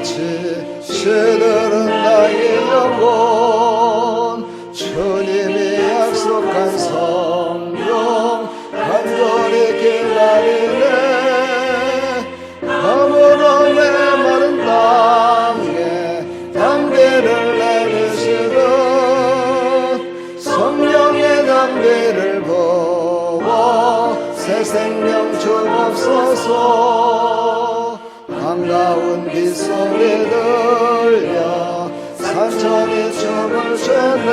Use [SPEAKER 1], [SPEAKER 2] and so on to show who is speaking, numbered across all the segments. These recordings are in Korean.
[SPEAKER 1] 지시들은 나의 영혼 주님이 약속한 성령 간절히 기다리네 아무런 메마른 땅에 담비를 내리시듯 성령의 담비를 부어 새 생명 주옵소서 반가운 빗소리 들려 산천이 춤을 추네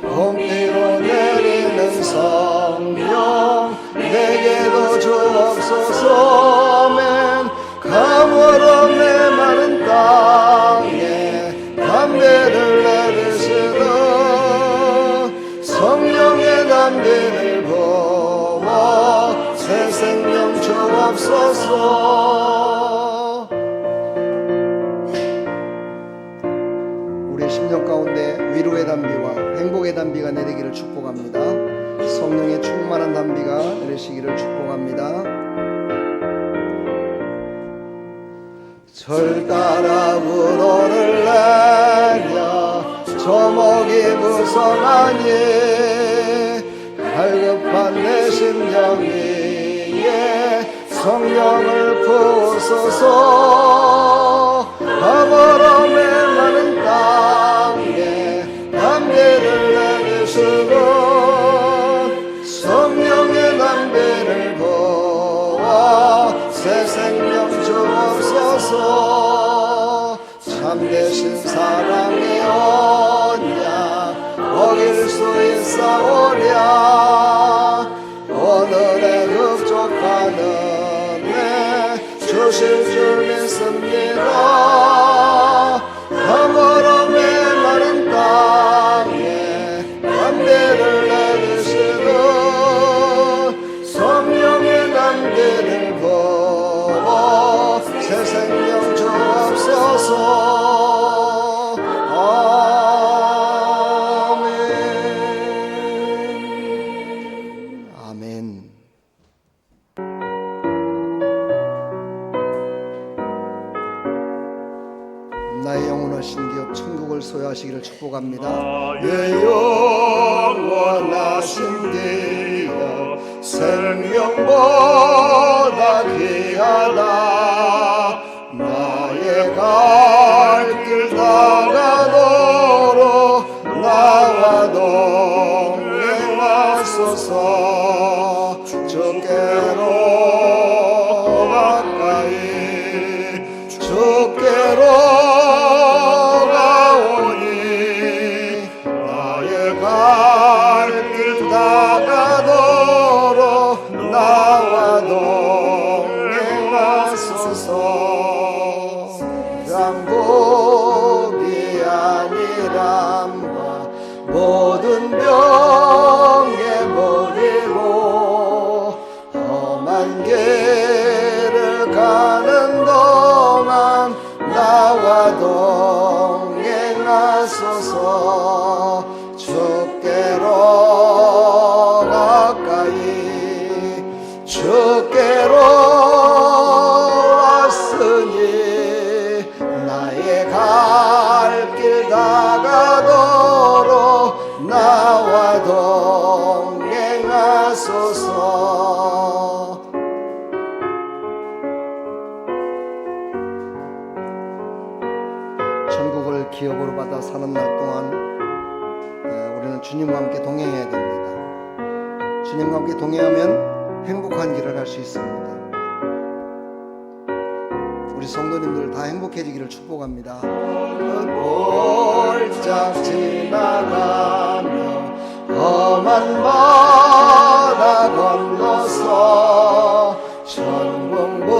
[SPEAKER 1] 봄비로 내리는 성령 내게도 주옵소서 아멘 가물어 메마른 땅에 담비를 내리시듯 성령의 담비를 부어 새 생명 주옵소서. 우리의 심령 가운데 위로의 담비와 행복의 담비가 내리기를 축복합니다. 성령의 충만한 담비가 내리시기를 축복합니다. 절 따라 우로를 내려 조목이 무성하니 갈급한 내 심령 위에 성령을 부으소서 가버러 메마른 땅에 담비를 내리시고 성령의 담비를 부어 새 생명 주옵소서 참되신 사랑의 언약 어길 수 있사오랴 오늘의 흡족한 은혜 주실 줄 믿습니다 가물어 메마른 땅에 담비를 내리시듯 성령의 담비를 부어 새 생명 주옵소서 아멘 아멘. 나의 영원하신 기업 천국을 소유하시기를 축복합니다. 나의 영원하신 기업 생명보다 귀하다 나의 갈 길 다가도록 나와 동행하소서 주께로 가까이 주께로 가오니 나의 갈 길 다가도록 나와 동행하소서 양복이 아니란바 모든 병에 버리고 험한 길을 가는 동안 나와 동행하소서 주께로 가까이 주께로 왔으니 나의 갈 길 다가도록 나와 동행하소서. 천국을 기업으로 받아 사는 날 동안 우리는 주님과 함께 동행해야 됩니다. 주님과 함께 동행하면 행복한 길을 할 수 있습니다. 우리 성도님들 다 행복해지기를 축복합니다. 홀짝 지나가며 험한 바다 건너서 천국문에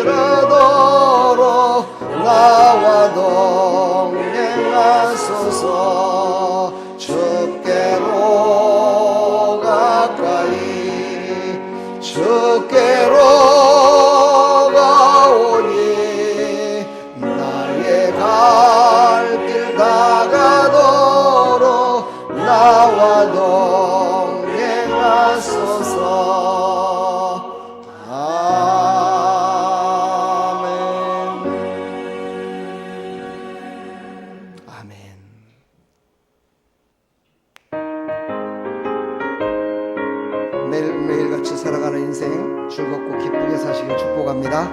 [SPEAKER 1] 이르도록 나와 동행하소서. 주께로 가까이 주께로 가오니 나의 갈 길 다가도록 나와 동행하소서. 합니다.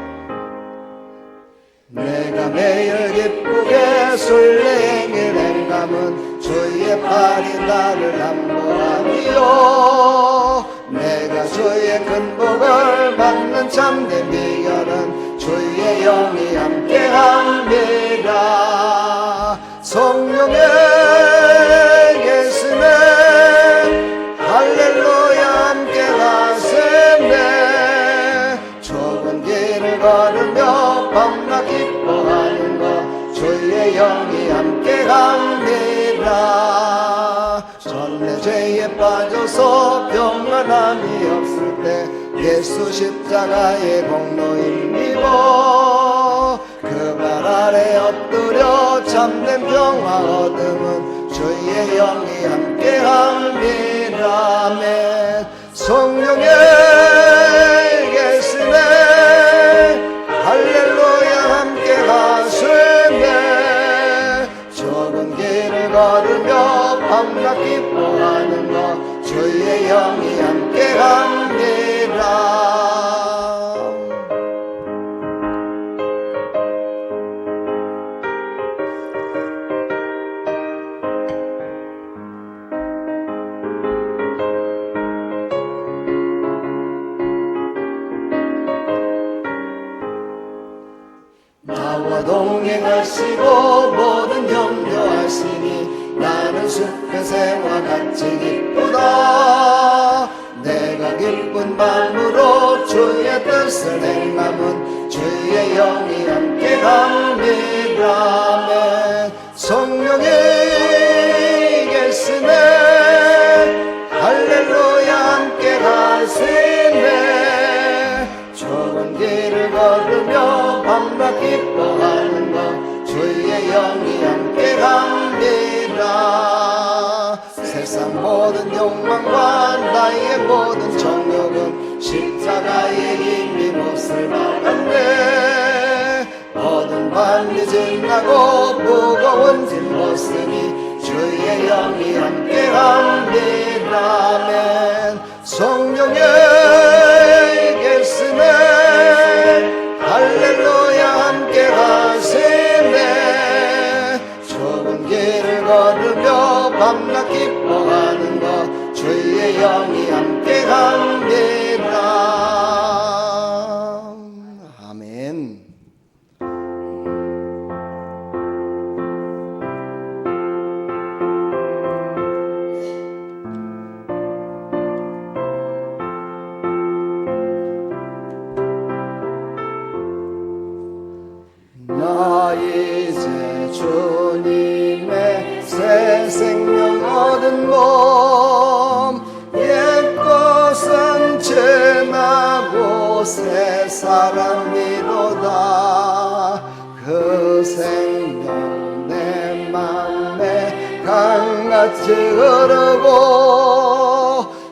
[SPEAKER 1] 내가 매일 기쁘게 술래행을 행함은 주의 팔이 나를 안보하니요. 내가 주의 큰 복을 받는 참된 비결은 주의 영이 함께함이라. 성령의 계시네 할렐루야 함께 가시네. 좁은 길을 걸으며 밤낮 기뻐하는 것 주의 영이 함께 갑니다. 전내 죄에 빠져서 평안함이 없을 때 예수 십자가의 공로 힘입어 그 발 아래 엎드려 참된 평화 얻음은 주의 영이 함께 합니다. 아멘. 성령의 계시네 할렐루야 함께 가시네. 좁은 길을 걸으며 밤낮 기뻐하는 것 주의 영이 함께 합니다. 나와 동행하시고 모든 염려하시니 나는 숲의 새와 같이 기쁘다. 내가 기쁜 마음으로 주의 뜻을 행함은 주의 영이 함께 합니다. 아멘. 성령이 계시네 할렐루야 함께 가시네. 좁은 길을 걸으며 밤낮 기뻐하는 것 주의 영이 함께 합니다. 세상 모든 욕망과 나의 모든 정욕은 십자가의 힘이 못을 박았네. 모든 밤이 지나고 무거운 짐 벗으니 주의 영이 함께 합니다. 아멘. 성령의 계시네 할렐루야 함께 가시네. 좁은 길을 걸으며 밤낮 기뻐하는 것 주의 영이 함께 합니다. 아멘. 나 이제 주님의 새 생명 얻은 몸 옛 것은 지나고 새 사람이로다. 그 생명 내 맘에 강같이 흐르고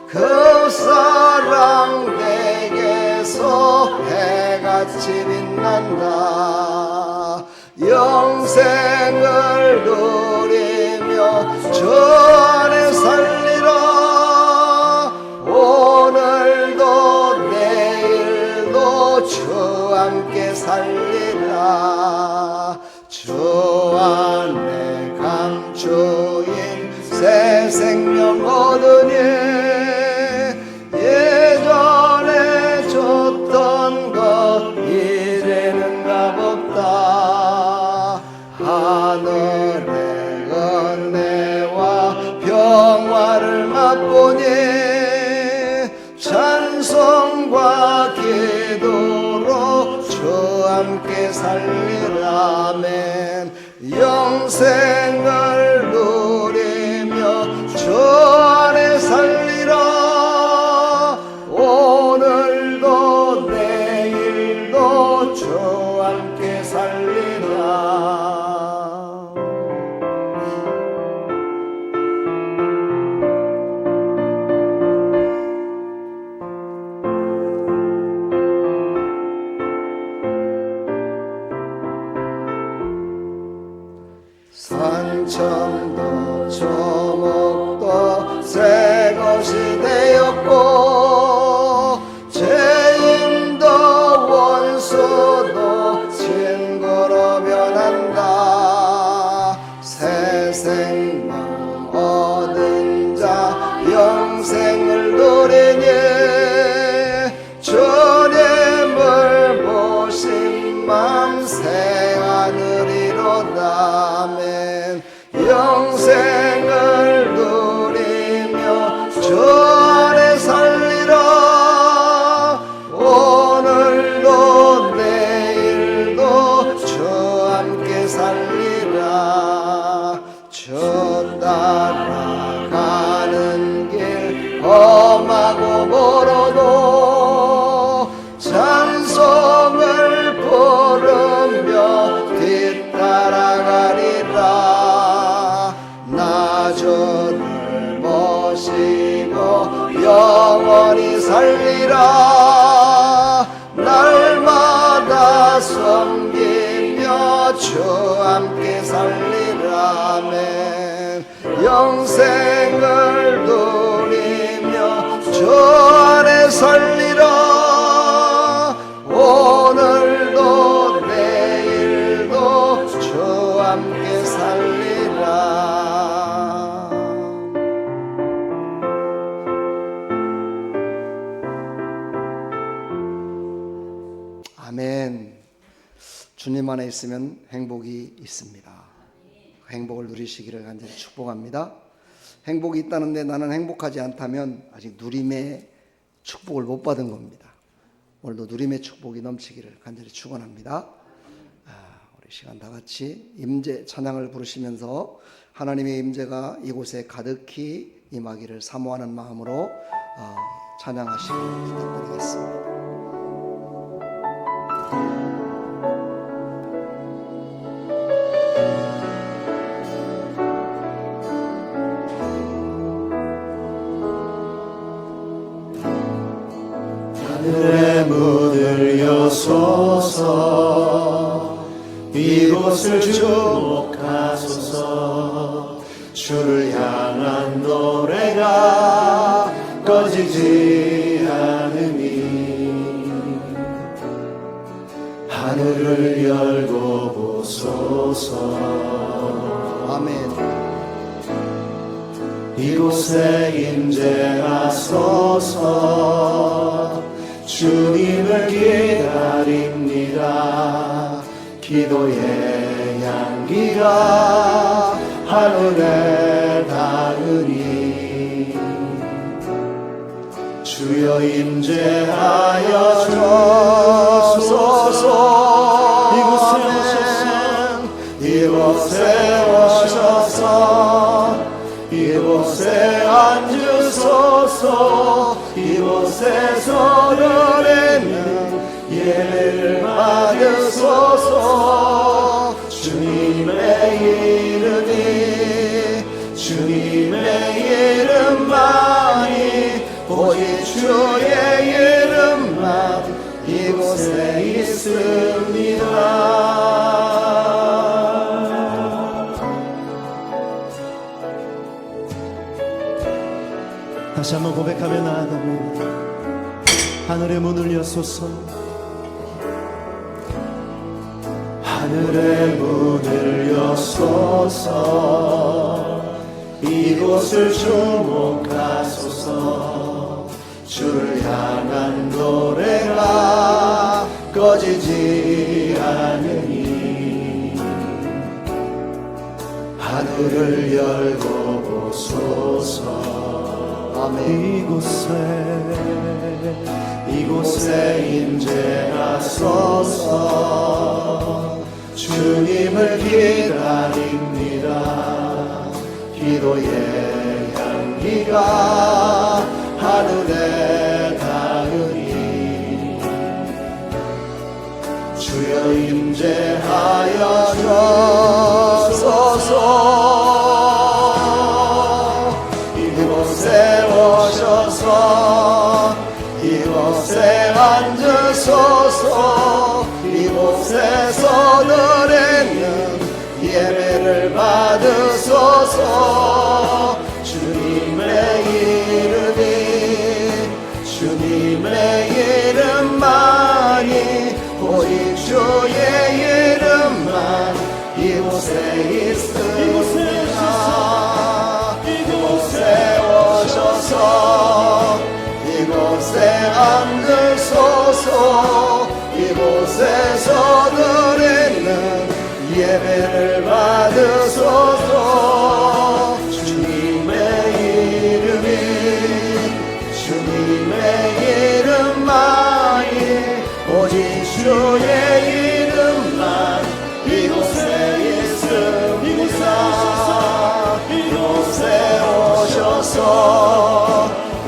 [SPEAKER 1] 그 사랑 내게서 해같이 빛난다. 영생을 누리며 주 안에 살리라. 오늘도 내일도 주 함께 살리라. 주 안에 감추인 새 생명 얻으니 예전에 줬던 것 이제는 값없다. 하늘의 은혜와 평화를 맛보니 찬송과 기도로 주 함께 살리라. 아멘. 영생을 누리며 주 안에 살리라. 오늘도 내일도 주 함께 살리라. 산천도 조목도 새 것이 되었고 죄인도 원수 아멘. 영생을 누리며 주 안에 살리라. 오늘도 내일도 주 함께 살리라. 주 따라가는 길 험하고 멀어도 찬송을 부르며 뒤따라가리라. 나 주를 모시고 영원히 살리라. 날마다 섬기며 주 함께 살리라. 아멘. 영생을 누리며 주 안에 살리라. 오늘도 내일도 주 함께 살리라. 아멘. 주님 안에 있으면 행복이 있습니다. 행복을 누리시기를 간절히 축복합니다. 행복이 있다는데 나는 행복하지 않다면 아직 누림의 축복을 못 받은 겁니다. 오늘도 누림의 축복이 넘치기를 간절히 축원합니다. 우리 시간 다 같이 임재 찬양을 부르시면서 하나님의 임재가 이곳에 가득히 임하기를 사모하는 마음으로 찬양하시길 부탁드리겠습니다.
[SPEAKER 2] 하늘의 문을 여소서 이곳을 주목하소서. 주를 향한 노래가 꺼지지 않으니 하늘을 열고 보소서.
[SPEAKER 1] 아멘.
[SPEAKER 2] 이곳에 임재하소서. 주님을 기다립니다. 기도의 향기가 하늘에 닿으니 주여 임재하여 주소서. 이곳에 오셔서 이곳에 앉으소서. 이곳에서 노래는 예배를 받으소서. 주님의 이름이 주님의 이름만이 오직 주의 이름만 이곳에 있습니다. 다시 한번 고백하며 나아갑니다. 하늘의 문을 여소서. 하늘의 문을 여소서. 이곳을 주목하소서. 주를 향한 노래가 꺼지지 않으니 하늘을 열고 보소서. 이곳에 임재하소서. 주님을 기다립니다. 기도의 향기가 하늘에 닿으니 주여 임재하여 주소서. 이곳에 오셔서 이곳에 앉으소서. 이곳에서 노래는 예배를 받으소서. 주님의 이름이 주님의 이름만이 오직 주의 이름만 이곳에 있습니다. 이곳에 오셔서 이곳에 앉으소서. 이곳에서 노래는 예배를 받으소서. 주님의 이름이 주님의 이름만이 오직 주의 이름만 이곳에 있습니다. 이곳에 오셔서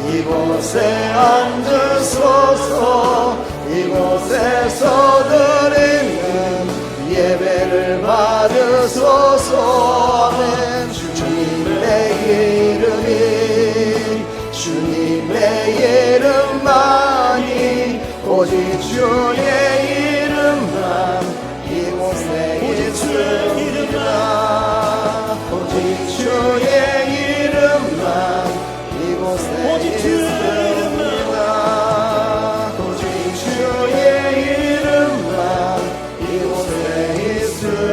[SPEAKER 2] 이곳에 앉으소서. 이곳에서 드리는 예배를 받으소서. 아멘. 주님의 이름이 주님의 이름만이 오직 주의 이름만 이곳에 있습니다. 오직 주의 이름만 이곳에 있습니다. 오직 주의 이름만 이곳에 있습니다.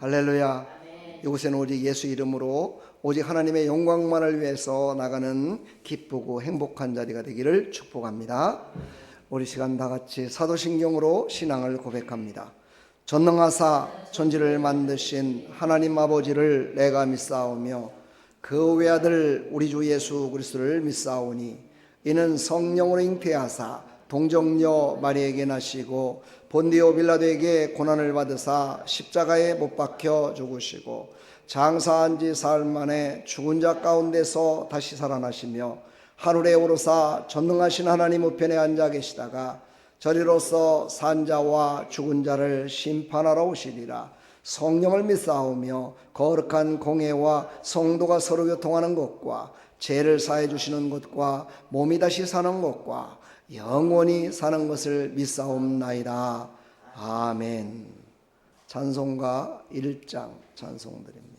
[SPEAKER 1] 할렐루야. 이곳에는 오직 예수 이름으로 오직 하나님의 영광만을 위해서 나가는 기쁘고 행복한 자리가 되기를 축복합니다. 우리 시간 다 같이 사도신경으로 신앙을 고백합니다. 전능하사 천지를 만드신 하나님 아버지를 내가 믿사오며 그 외아들 우리 주 예수 그리스도를 믿사오니 이는 성령으로 잉태하사 동정녀 마리에게 나시고 본디오 빌라도에게 고난을 받으사 십자가에 못 박혀 죽으시고 장사한 지 사흘 만에 죽은 자 가운데서 다시 살아나시며 하늘에 오르사 전능하신 하나님 우편에 앉아 계시다가 저리로서 산 자와 죽은 자를 심판하러 오시리라. 성령을 믿사오며 거룩한 공회와 성도가 서로 교통하는 것과 죄를 사해 주시는 것과 몸이 다시 사는 것과 영원히 사는 것을 믿사옵나이다. 아멘. 찬송가 1장 찬송드립니다.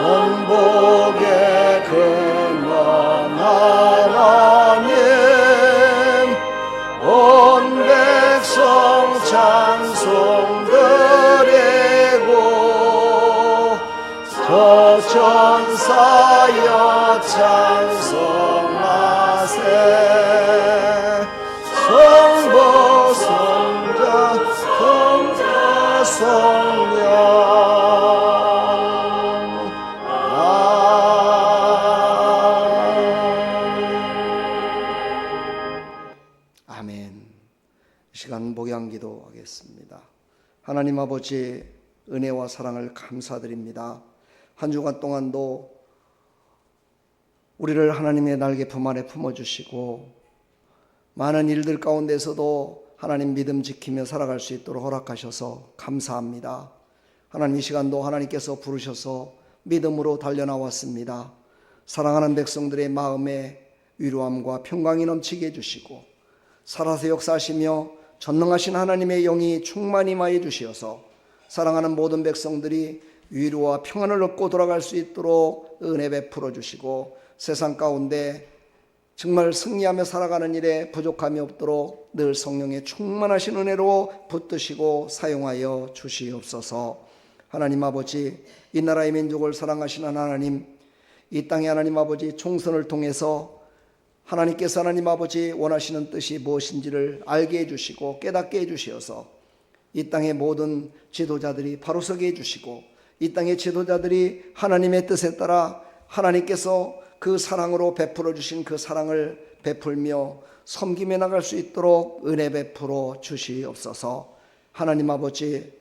[SPEAKER 2] 원복의 근원 하나님 온 백성 찬송 드리고 저 천사여 찬송하세. 성부 성자 성자 성령
[SPEAKER 1] 아멘. 이 시간 목양 기도하겠습니다. 하나님 아버지 은혜와 사랑을 감사드립니다. 한 주간 동안도 우리를 하나님의 날개 품 안에 품어주시고 많은 일들 가운데서도 하나님 믿음 지키며 살아갈 수 있도록 허락하셔서 감사합니다. 하나님 이 시간도 하나님께서 부르셔서 믿음으로 달려나왔습니다. 사랑하는 백성들의 마음에 위로함과 평강이 넘치게 해주시고 살아서 역사하시며 전능하신 하나님의 영이 충만히 임하여 주시어서 사랑하는 모든 백성들이 위로와 평안을 얻고 돌아갈 수 있도록 은혜 베풀어 주시고 세상 가운데 정말 승리하며 살아가는 일에 부족함이 없도록 늘 성령의 충만하신 은혜로 붙드시고 사용하여 주시옵소서. 하나님 아버지 이 나라의 민족을 사랑하시는 하나님, 이 땅의 하나님 아버지 총선을 통해서 하나님께서 하나님 아버지 원하시는 뜻이 무엇인지를 알게 해주시고 깨닫게 해주시어서 이 땅의 모든 지도자들이 바로 서게 해주시고 이 땅의 지도자들이 하나님의 뜻에 따라 하나님께서 그 사랑으로 베풀어 주신 그 사랑을 베풀며 섬김해 나갈 수 있도록 은혜 베풀어 주시옵소서. 하나님 아버지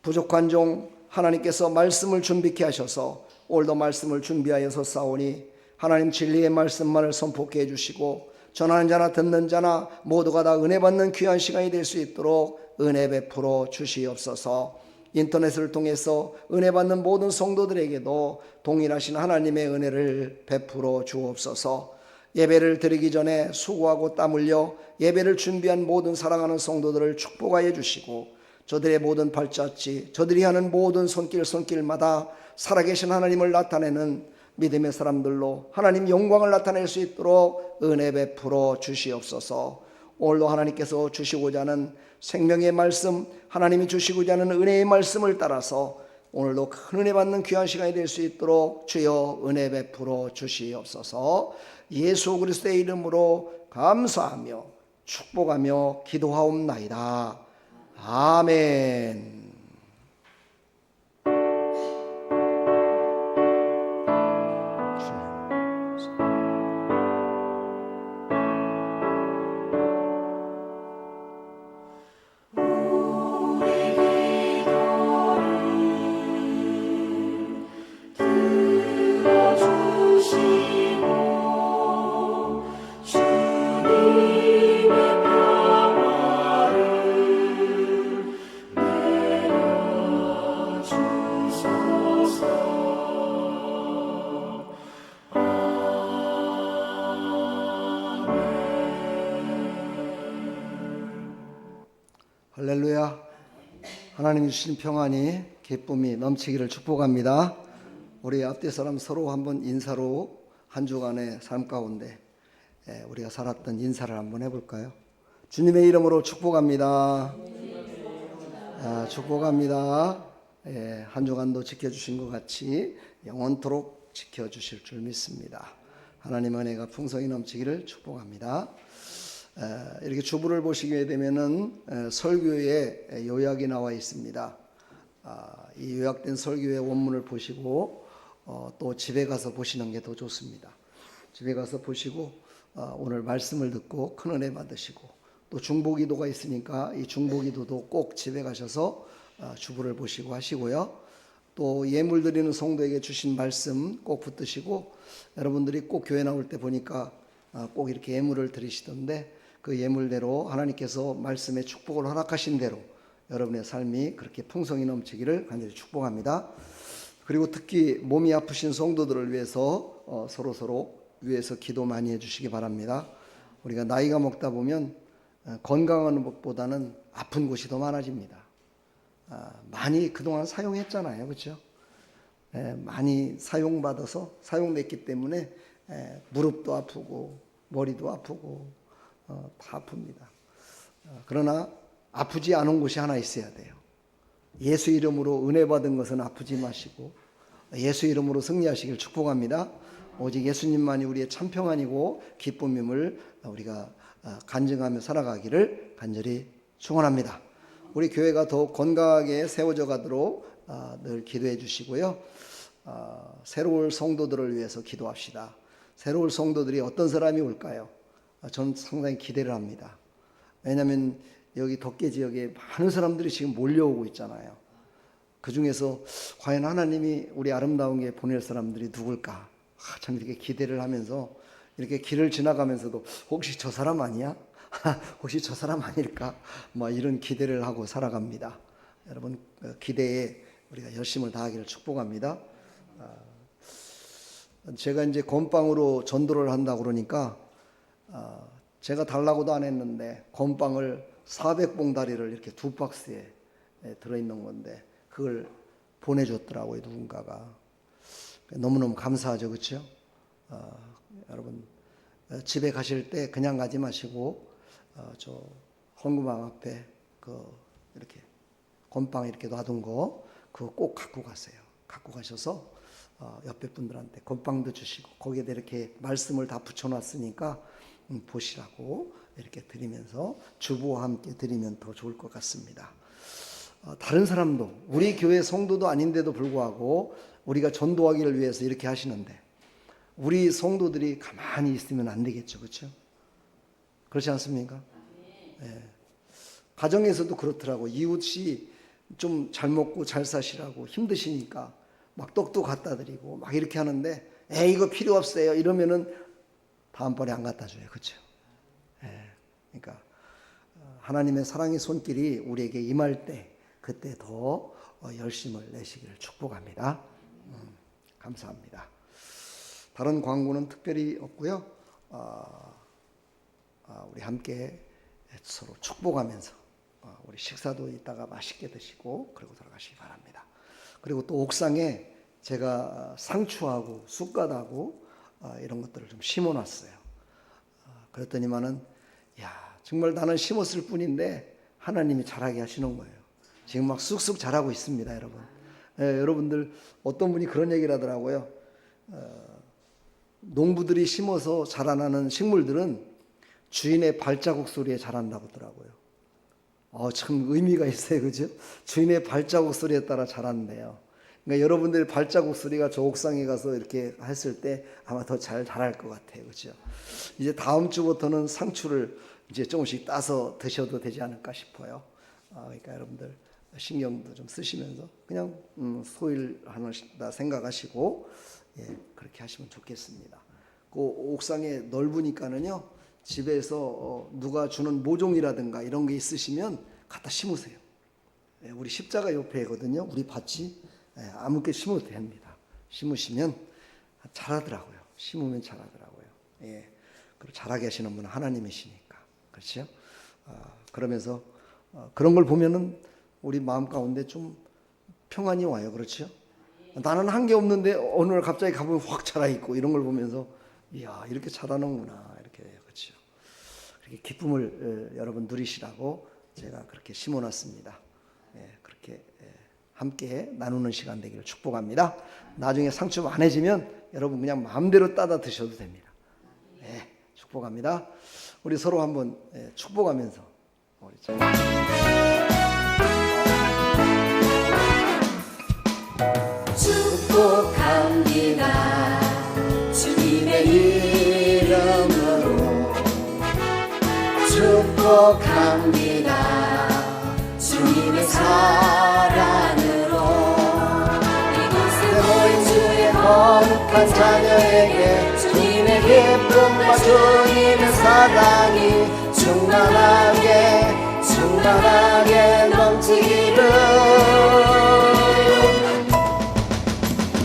[SPEAKER 1] 부족한 종 하나님께서 말씀을 준비케 하셔서 오늘도 말씀을 준비하여서 싸우니 하나님 진리의 말씀만을 선포케 해주시고 전하는 자나 듣는 자나 모두가 다 은혜 받는 귀한 시간이 될 수 있도록 은혜 베풀어 주시옵소서. 인터넷을 통해서 은혜 받는 모든 성도들에게도 동일하신 하나님의 은혜를 베풀어 주옵소서. 예배를 드리기 전에 수고하고 땀 흘려 예배를 준비한 모든 사랑하는 성도들을 축복하여 주시고 저들의 모든 발자취, 저들이 하는 모든 손길마다 살아계신 하나님을 나타내는 믿음의 사람들로 하나님 영광을 나타낼 수 있도록 은혜 베풀어 주시옵소서. 오늘도 하나님께서 주시고자 하는 생명의 말씀, 하나님이 주시고자 하는 은혜의 말씀을 따라서 오늘도 큰 은혜 받는 귀한 시간이 될 수 있도록 주여 은혜 베풀어 주시옵소서. 예수 그리스도의 이름으로 감사하며 축복하며 기도하옵나이다. 아멘. 할렐루야. 하나님이 주신 평안이 기쁨이 넘치기를 축복합니다. 우리 앞뒤 사람 서로 한번 인사로 한 주간의 삶 가운데 우리가 살았던 인사를 한번 해볼까요? 주님의 이름으로 축복합니다. 축복합니다. 한 주간도 지켜주신 것 같이 영원토록 지켜주실 줄 믿습니다. 하나님의 은혜가 풍성히 넘치기를 축복합니다. 이렇게 주부를 보시게 되면은 설교의 요약이 나와 있습니다. 이 요약된 설교의 원문을 보시고 또 집에 가서 보시는 게 더 좋습니다. 집에 가서 보시고 오늘 말씀을 듣고 큰 은혜 받으시고 또 중보기도가 있으니까 이 중보기도도 꼭 집에 가셔서 주부를 보시고 하시고요. 또 예물 드리는 성도에게 주신 말씀 꼭 붙드시고 여러분들이 꼭 교회 나올 때 보니까 꼭 이렇게 예물을 드리시던데 그 예물대로 하나님께서 말씀의 축복을 허락하신 대로 여러분의 삶이 그렇게 풍성히 넘치기를 간절히 축복합니다. 그리고 특히 몸이 아프신 성도들을 위해서 서로 위해서 기도 많이 해주시기 바랍니다. 우리가 나이가 먹다 보면 건강한 것보다는 아픈 곳이 더 많아집니다. 많이 그동안 사용했잖아요, 그렇죠? 많이 사용됐기 때문에 무릎도 아프고 머리도 아프고 다 아픕니다. 그러나 아프지 않은 곳이 하나 있어야 돼요. 예수 이름으로 은혜 받은 것은 아프지 마시고 예수 이름으로 승리하시길 축복합니다. 오직 예수님만이 우리의 참 평안이고 기쁨임을 우리가 간증하며 살아가기를 간절히 축원합니다. 우리 교회가 더욱 건강하게 세워져 가도록 늘 기도해 주시고요. 새로울 성도들을 위해서 기도합시다. 새로울 성도들이 어떤 사람이 올까요? 저는 상당히 기대를 합니다. 왜냐하면 여기 덕계 지역에 많은 사람들이 지금 몰려오고 있잖아요. 그 중에서 과연 하나님이 우리 아름다운 게 보낼 사람들이 누굴까? 참 이렇게 기대를 하면서 이렇게 길을 지나가면서도 혹시 저 사람 아니야? 혹시 저 사람 아닐까? 이런 기대를 하고 살아갑니다. 여러분 기대에 우리가 열심을 다하기를 축복합니다. 제가 이제 건빵으로 전도를 한다고 그러니까 제가 달라고도 안 했는데 건빵을 400봉다리를 이렇게 2박스에 들어있는 건데 그걸 보내줬더라고요, 누군가가. 너무너무 감사하죠, 그렇죠? 여러분 집에 가실 때 그냥 가지 마시고 저 헌금함 앞에 이렇게 건빵 이렇게 놔둔 거 그거 꼭 갖고 가세요. 갖고 가셔서 옆에 분들한테 건빵도 주시고 거기에다 이렇게 말씀을 다 붙여놨으니까 보시라고 이렇게 드리면서 주부와 함께 드리면 더 좋을 것 같습니다. 다른 사람도 우리 교회 성도도 아닌데도 불구하고 우리가 전도하기를 위해서 이렇게 하시는데 우리 성도들이 가만히 있으면 안 되겠죠, 그렇죠? 그렇지 않습니까? 네. 가정에서도 그렇더라고. 이웃이 좀 잘 먹고 잘 사시라고 힘드시니까 막 떡도 갖다 드리고 막 이렇게 하는데 이거 필요 없어요 이러면은 다음번에 안 갖다 줘요, 그렇죠? 그러니까 하나님의 사랑의 손길이 우리에게 임할 때 그때 더 열심을 내시기를 축복합니다. 감사합니다. 다른 광고는 특별히 없고요. 우리 함께 서로 축복하면서 우리 식사도 이따가 맛있게 드시고 그리고 들어가시기 바랍니다. 그리고 또 옥상에 제가 상추하고 쑥갓하고 이런 것들을 좀 심어놨어요. 그랬더니만은 야, 정말 나는 심었을 뿐인데 하나님이 자라게 하시는 거예요. 지금 막 쑥쑥 자라고 있습니다, 여러분. 여러분들 어떤 분이 그런 얘기를 하더라고요. 농부들이 심어서 자라나는 식물들은 주인의 발자국 소리에 자란다고 하더라고요. 참 의미가 있어요, 그죠? 주인의 발자국 소리에 따라 자란대요. 그러니까 여러분들의 발자국 소리가 저 옥상에 가서 이렇게 했을 때 아마 더 잘 자랄 것 같아요, 그죠? 이제 다음 주부터는 상추를 이제 조금씩 따서 드셔도 되지 않을까 싶어요. 그러니까 여러분들 신경도 좀 쓰시면서 그냥 소일 하나 생각하시고 그렇게 하시면 좋겠습니다. 그 옥상에 넓으니까는요, 집에서 누가 주는 모종이라든가 이런 게 있으시면 갖다 심으세요. 우리 십자가 옆에거든요, 우리 밭이. 아무렇게 심어도 됩니다. 심으시면 자라더라고요. 심으면 자라더라고요. 그리고 자라게 하시는 분은 하나님이시니까. 그렇죠? 그러면서 그런 걸 보면은 우리 마음 가운데 좀 평안이 와요. 그렇죠? 나는 한 게 없는데 어느 날 갑자기 가보면 확 자라 있고 이런 걸 보면서 이야, 이렇게 자라는구나, 이렇게. 그렇죠? 그렇게 기쁨을 여러분 누리시라고 제가 그렇게 심어놨습니다. 그렇게 함께 나누는 시간 되기를 축복합니다. 나중에 상추 많아지면 여러분 그냥 마음대로 따다 드셔도 됩니다. 축복합니다. 우리 서로 한번 축복하면서 우리
[SPEAKER 2] 축복합니다. 주님의 이름으로 축복합니다. 주님의 사랑으로 이곳에 모인 주의 거룩한 자녀에게 주님의 기쁨과 주님의 사랑이 충만하게 넘치기를.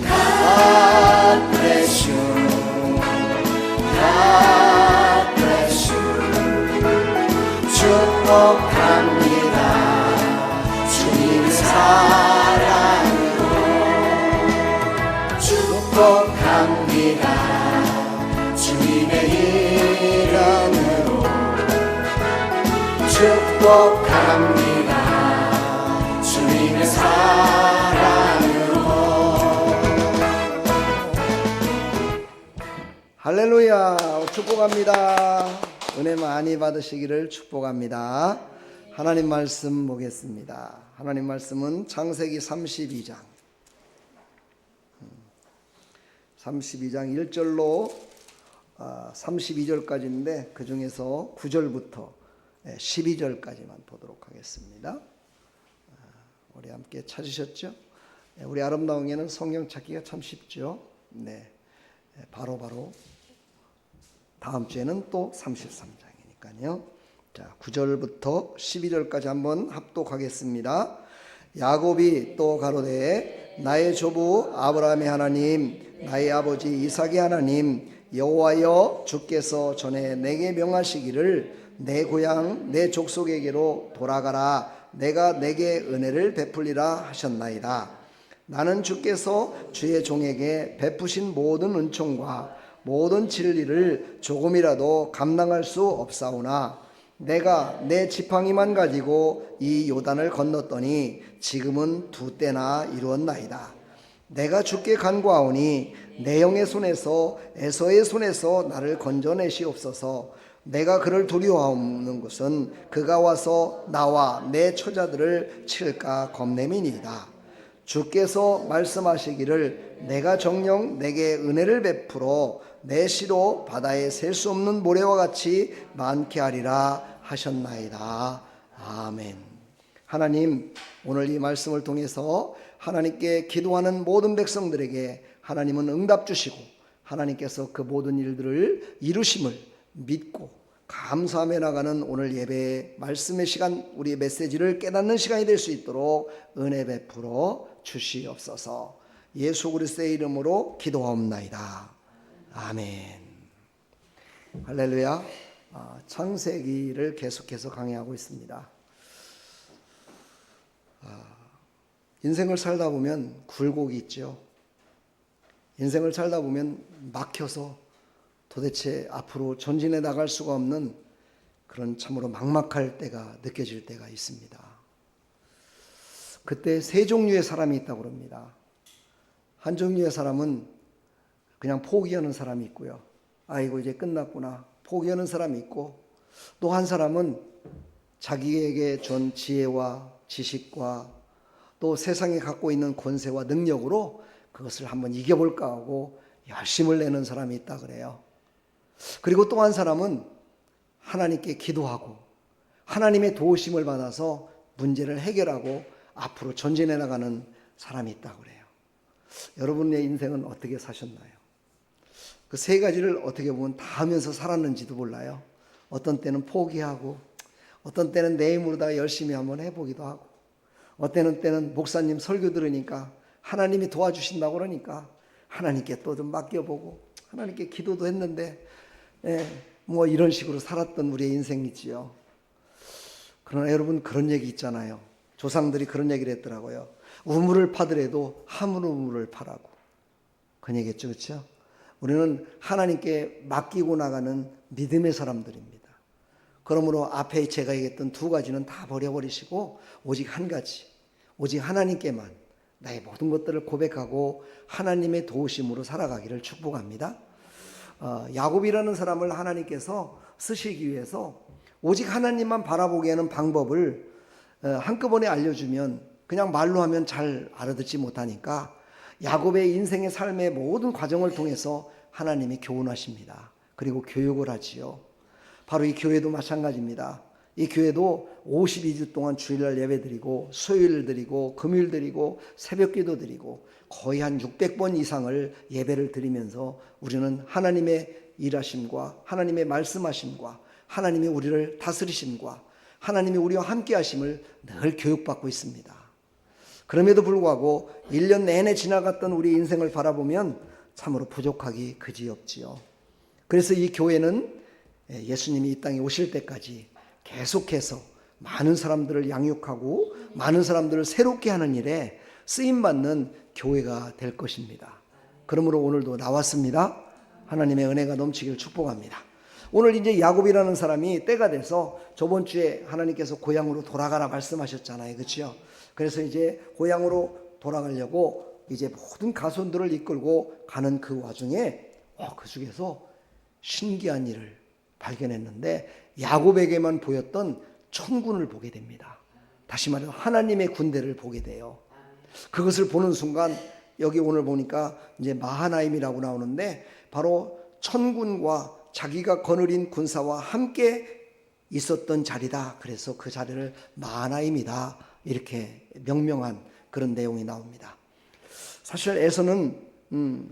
[SPEAKER 2] God bless you. God bless you. 축복합니다. 주님의 사랑으로 축복합니다. 주님의 이름으로 축복합니다. 주님의 사랑으로.
[SPEAKER 1] 할렐루야. 축복합니다. 은혜 많이 받으시기를 축복합니다. 하나님 말씀 보겠습니다. 하나님 말씀은 창세기 32장 1절로 32절까지인데 그 중에서 9절부터 12절까지만 보도록 하겠습니다. 우리 함께 찾으셨죠? 우리 아름다운에는 성경 찾기가 참 쉽죠. 바로 다음 주에는 또 33장이니까요. 자, 9절부터 12절까지 한번 합독하겠습니다. 야곱이 또 가로되 나의 조부 아브라함의 하나님, 나의 아버지 이삭의 하나님 여호와여, 주께서 전에 내게 명하시기를 내 고향 내 족속에게로 돌아가라, 내가 내게 은혜를 베풀리라 하셨나이다. 나는 주께서 주의 종에게 베푸신 모든 은총과 모든 진리를 조금이라도 감당할 수 없사오나 내가 내 지팡이만 가지고 이 요단을 건넜더니 지금은 2때나 이루었나이다. 내가 주께 간구하오니 내 영의 손에서 에서의 손에서 나를 건져내시옵소서. 내가 그를 두려워하는 것은 그가 와서 나와 내 처자들을 칠까 겁냄이니이다. 주께서 말씀하시기를 내가 정녕 내게 은혜를 베풀어 내 시로 바다에 셀 수 없는 모래와 같이 많게 하리라 하셨나이다. 아멘. 하나님, 오늘 이 말씀을 통해서 하나님께 기도하는 모든 백성들에게 하나님은 응답 주시고 하나님께서 그 모든 일들을 이루심을 믿고 감사하며 나가는 오늘 예배의 말씀의 시간, 우리의 메시지를 깨닫는 시간이 될 수 있도록 은혜 베풀어 주시옵소서. 예수 그리스도의 이름으로 기도하옵나이다. 아멘. 할렐루야. 창세기를 계속해서 강의하고 있습니다. 인생을 살다 보면 굴곡이 있죠. 인생을 살다 보면 막혀서 도대체 앞으로 전진해 나갈 수가 없는 그런 참으로 막막할 때가 느껴질 때가 있습니다. 그때 세 종류의 사람이 있다고 합니다. 한 종류의 사람은 그냥 포기하는 사람이 있고요. 아이고 이제 끝났구나 포기하는 사람이 있고, 또 한 사람은 자기에게 준 지혜와 지식과 또 세상에 갖고 있는 권세와 능력으로 그것을 한번 이겨볼까 하고 열심을 내는 사람이 있다 그래요. 그리고 또 한 사람은 하나님께 기도하고 하나님의 도우심을 받아서 문제를 해결하고 앞으로 전진해 나가는 사람이 있다 그래요. 여러분의 인생은 어떻게 사셨나요? 그 세 가지를 어떻게 보면 다 하면서 살았는지도 몰라요. 어떤 때는 포기하고, 어떤 때는 내 힘으로 다 열심히 한번 해보기도 하고, 어떤 때는 목사님 설교 들으니까 하나님이 도와주신다고 그러니까 하나님께 또 좀 맡겨보고, 하나님께 기도도 했는데 뭐 이런 식으로 살았던 우리의 인생이지요. 그러나 여러분, 그런 얘기 있잖아요. 조상들이 그런 얘기를 했더라고요. 우물을 파더라도 하물 우물을 파라고. 그런 얘기했죠, 그렇죠? 우리는 하나님께 맡기고 나가는 믿음의 사람들입니다. 그러므로 앞에 제가 얘기했던 두 가지는 다 버려버리시고 오직 한 가지, 오직 하나님께만 나의 모든 것들을 고백하고 하나님의 도우심으로 살아가기를 축복합니다. 야곱이라는 사람을 하나님께서 쓰시기 위해서 오직 하나님만 바라보게 하는 방법을 한꺼번에 알려주면 그냥 말로 하면 잘 알아듣지 못하니까 야곱의 인생의 삶의 모든 과정을 통해서 하나님이 교훈하십니다. 그리고 교육을 하지요. 바로 이 교회도 마찬가지입니다. 이 교회도 52주 동안 주일날 예배 드리고 수요일 드리고 금요일 드리고 새벽기도 드리고 거의 한 600번 이상을 예배를 드리면서 우리는 하나님의 일하심과 하나님의 말씀하심과 하나님이 우리를 다스리심과 하나님이 우리와 함께 하심을 늘 교육받고 있습니다. 그럼에도 불구하고 1년 내내 지나갔던 우리 인생을 바라보면 참으로 부족하기 그지없지요. 그래서 이 교회는 예수님이 이 땅에 오실 때까지 계속해서 많은 사람들을 양육하고 많은 사람들을 새롭게 하는 일에 쓰임받는 교회가 될 것입니다. 그러므로 오늘도 나왔습니다. 하나님의 은혜가 넘치길 축복합니다. 오늘 이제 야곱이라는 사람이 때가 돼서 저번 주에 하나님께서 고향으로 돌아가라 말씀하셨잖아요. 그렇죠? 그래서 이제 고향으로 돌아가려고 이제 모든 가손들을 이끌고 가는 그 와중에 그 중에서 신기한 일을 발견했는데 야곱에게만 보였던 천군을 보게 됩니다. 다시 말해서 하나님의 군대를 보게 돼요. 그것을 보는 순간 여기 오늘 보니까 이제 마하나임이라고 나오는데 바로 천군과 자기가 거느린 군사와 함께 있었던 자리다. 그래서 그 자리를 마하나임이다 이렇게 명명한 그런 내용이 나옵니다. 사실 에서는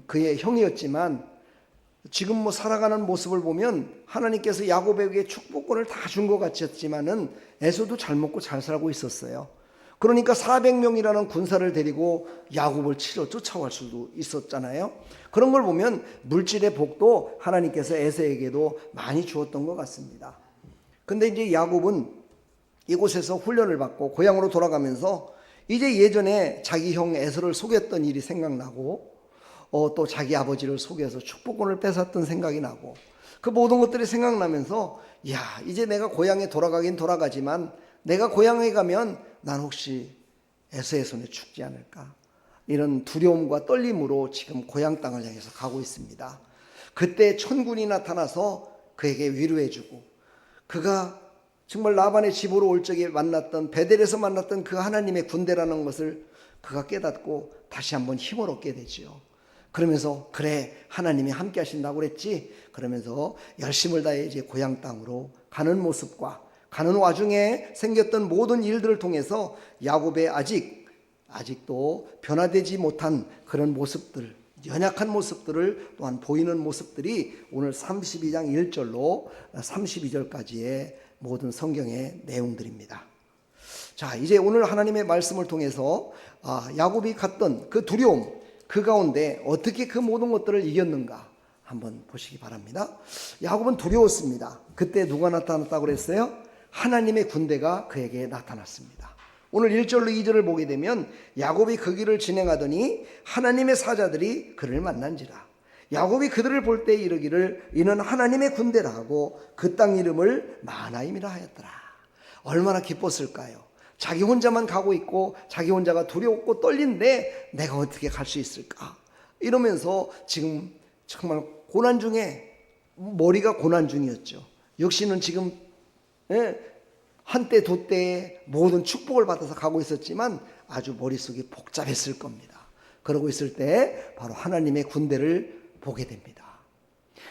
[SPEAKER 1] 그의 형이었지만 지금 뭐 살아가는 모습을 보면 하나님께서 야곱에게 축복권을 다 준 것 같았지만은 에서도 잘 먹고 잘 살고 있었어요. 그러니까 400명이라는 군사를 데리고 야곱을 치러 쫓아갈 수도 있었잖아요. 그런 걸 보면 물질의 복도 하나님께서 에서에게도 많이 주었던 것 같습니다. 근데 이제 야곱은 이곳에서 훈련을 받고 고향으로 돌아가면서 이제 예전에 자기 형 에서를 속였던 일이 생각나고 또 자기 아버지를 속여서 축복권을 뺏었던 생각이 나고 그 모든 것들이 생각나면서 이제 내가 고향에 돌아가긴 돌아가지만 내가 고향에 가면 난 혹시 에서의 손에 죽지 않을까 이런 두려움과 떨림으로 지금 고향 땅을 향해서 가고 있습니다. 그때 천군이 나타나서 그에게 위로해주고 그가 정말 라반의 집으로 올 적에 만났던 베델에서 만났던 그 하나님의 군대라는 것을 그가 깨닫고 다시 한번 힘을 얻게 되지요. 그러면서 그래 하나님이 함께 하신다고 그랬지. 그러면서 열심을 다해 이제 고향 땅으로 가는 모습과 가는 와중에 생겼던 모든 일들을 통해서 야곱의 아직도 변화되지 못한 그런 모습들, 연약한 모습들을 또한 보이는 모습들이 오늘 32장 1절로 32절까지의 모든 성경의 내용들입니다. 자, 이제 오늘 하나님의 말씀을 통해서 야곱이 갔던 그 두려움, 그 가운데 어떻게 그 모든 것들을 이겼는가 한번 보시기 바랍니다. 야곱은 두려웠습니다. 그때 누가 나타났다고 그랬어요? 하나님의 군대가 그에게 나타났습니다. 오늘 1절로 2절을 보게 되면 야곱이 그 길을 진행하더니 하나님의 사자들이 그를 만난지라. 야곱이 그들을 볼 때 이르기를 이는 하나님의 군대라 하고 그 땅 이름을 마하나임이라 하였더라. 얼마나 기뻤을까요? 자기 혼자만 가고 있고 자기 혼자가 두렵고 떨린데 내가 어떻게 갈 수 있을까? 이러면서 지금 정말 고난 중에 머리가 고난 중이었죠. 역시는 지금 한때 두때에 모든 축복을 받아서 가고 있었지만 아주 머릿속이 복잡했을 겁니다. 그러고 있을 때 바로 하나님의 군대를 보게 됩니다.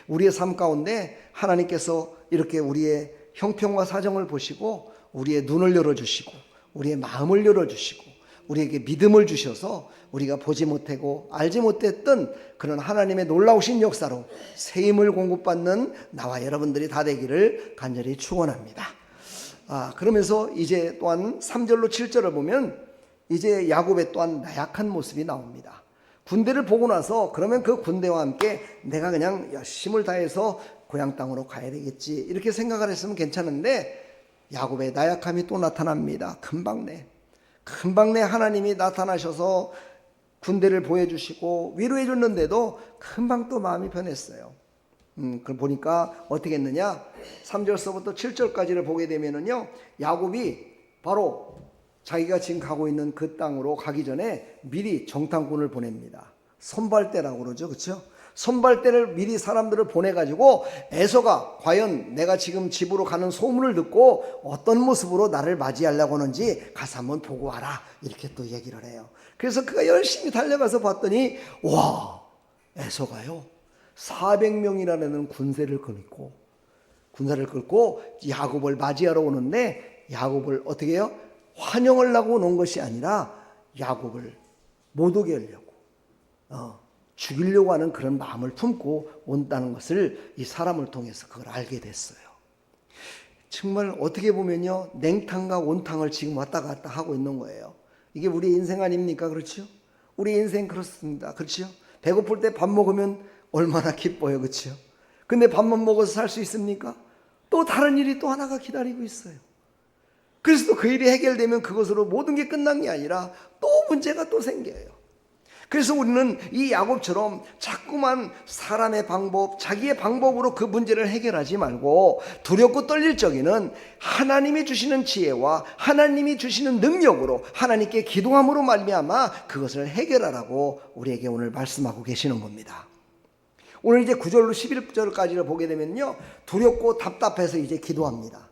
[SPEAKER 1] 우리의 삶 가운데 하나님께서 이렇게 우리의 형편과 사정을 보시고 우리의 눈을 열어주시고 우리의 마음을 열어주시고 우리에게 믿음을 주셔서 우리가 보지 못하고 알지 못했던 그런 하나님의 놀라우신 역사로 새 힘을 공급받는 나와 여러분들이 다 되기를 간절히 축원합니다. 그러면서 이제 또한 3절로 7절을 보면 이제 야곱의 또한 나약한 모습이 나옵니다. 군대를 보고 나서 그러면 그 군대와 함께 내가 그냥 열심을 다해서 고향 땅으로 가야 되겠지 이렇게 생각을 했으면 괜찮은데 야곱의 나약함이 또 나타납니다. 금방 내 하나님이 나타나셔서 군대를 보여주시고 위로해 줬는데도 금방 또 마음이 변했어요. 그걸 보니까 어떻게 했느냐 3절서부터 7절까지를 보게 되면은요 야곱이 바로 자기가 지금 가고 있는 그 땅으로 가기 전에 미리 정탐꾼을 보냅니다. 선발대라고 그러죠. 그렇죠? 선발대를 미리 사람들을 보내가지고 에서가 과연 내가 지금 집으로 가는 소문을 듣고 어떤 모습으로 나를 맞이하려고 하는지 가서 한번 보고 와라 이렇게 또 얘기를 해요. 그래서 그가 열심히 달려가서 봤더니 와 에서가요 400명이라는 군사를 끌고 야곱을 맞이하러 오는데 야곱을 어떻게 해요? 환영을 하고 온 것이 아니라 야곱을 못 오게 하려고 죽이려고 하는 그런 마음을 품고 온다는 것을 이 사람을 통해서 그걸 알게 됐어요. 정말 어떻게 보면요 냉탕과 온탕을 지금 왔다 갔다 하고 있는 거예요. 이게 우리 인생 아닙니까? 그렇죠? 우리 인생 그렇습니다. 그렇죠? 배고플 때 밥 먹으면 얼마나 기뻐요. 그렇죠? 근데 밥만 먹어서 살 수 있습니까? 또 다른 일이 또 하나가 기다리고 있어요. 그래서 또 그 일이 해결되면 그것으로 모든 게 끝난 게 아니라 또 문제가 또 생겨요. 그래서 우리는 이 야곱처럼 자꾸만 사람의 방법, 자기의 방법으로 그 문제를 해결하지 말고 두렵고 떨릴 적에는 하나님이 주시는 지혜와 하나님이 주시는 능력으로 하나님께 기도함으로 말미암아 그것을 해결하라고 우리에게 오늘 말씀하고 계시는 겁니다. 오늘 이제 9절로 11절까지를 보게 되면요 두렵고 답답해서 이제 기도합니다.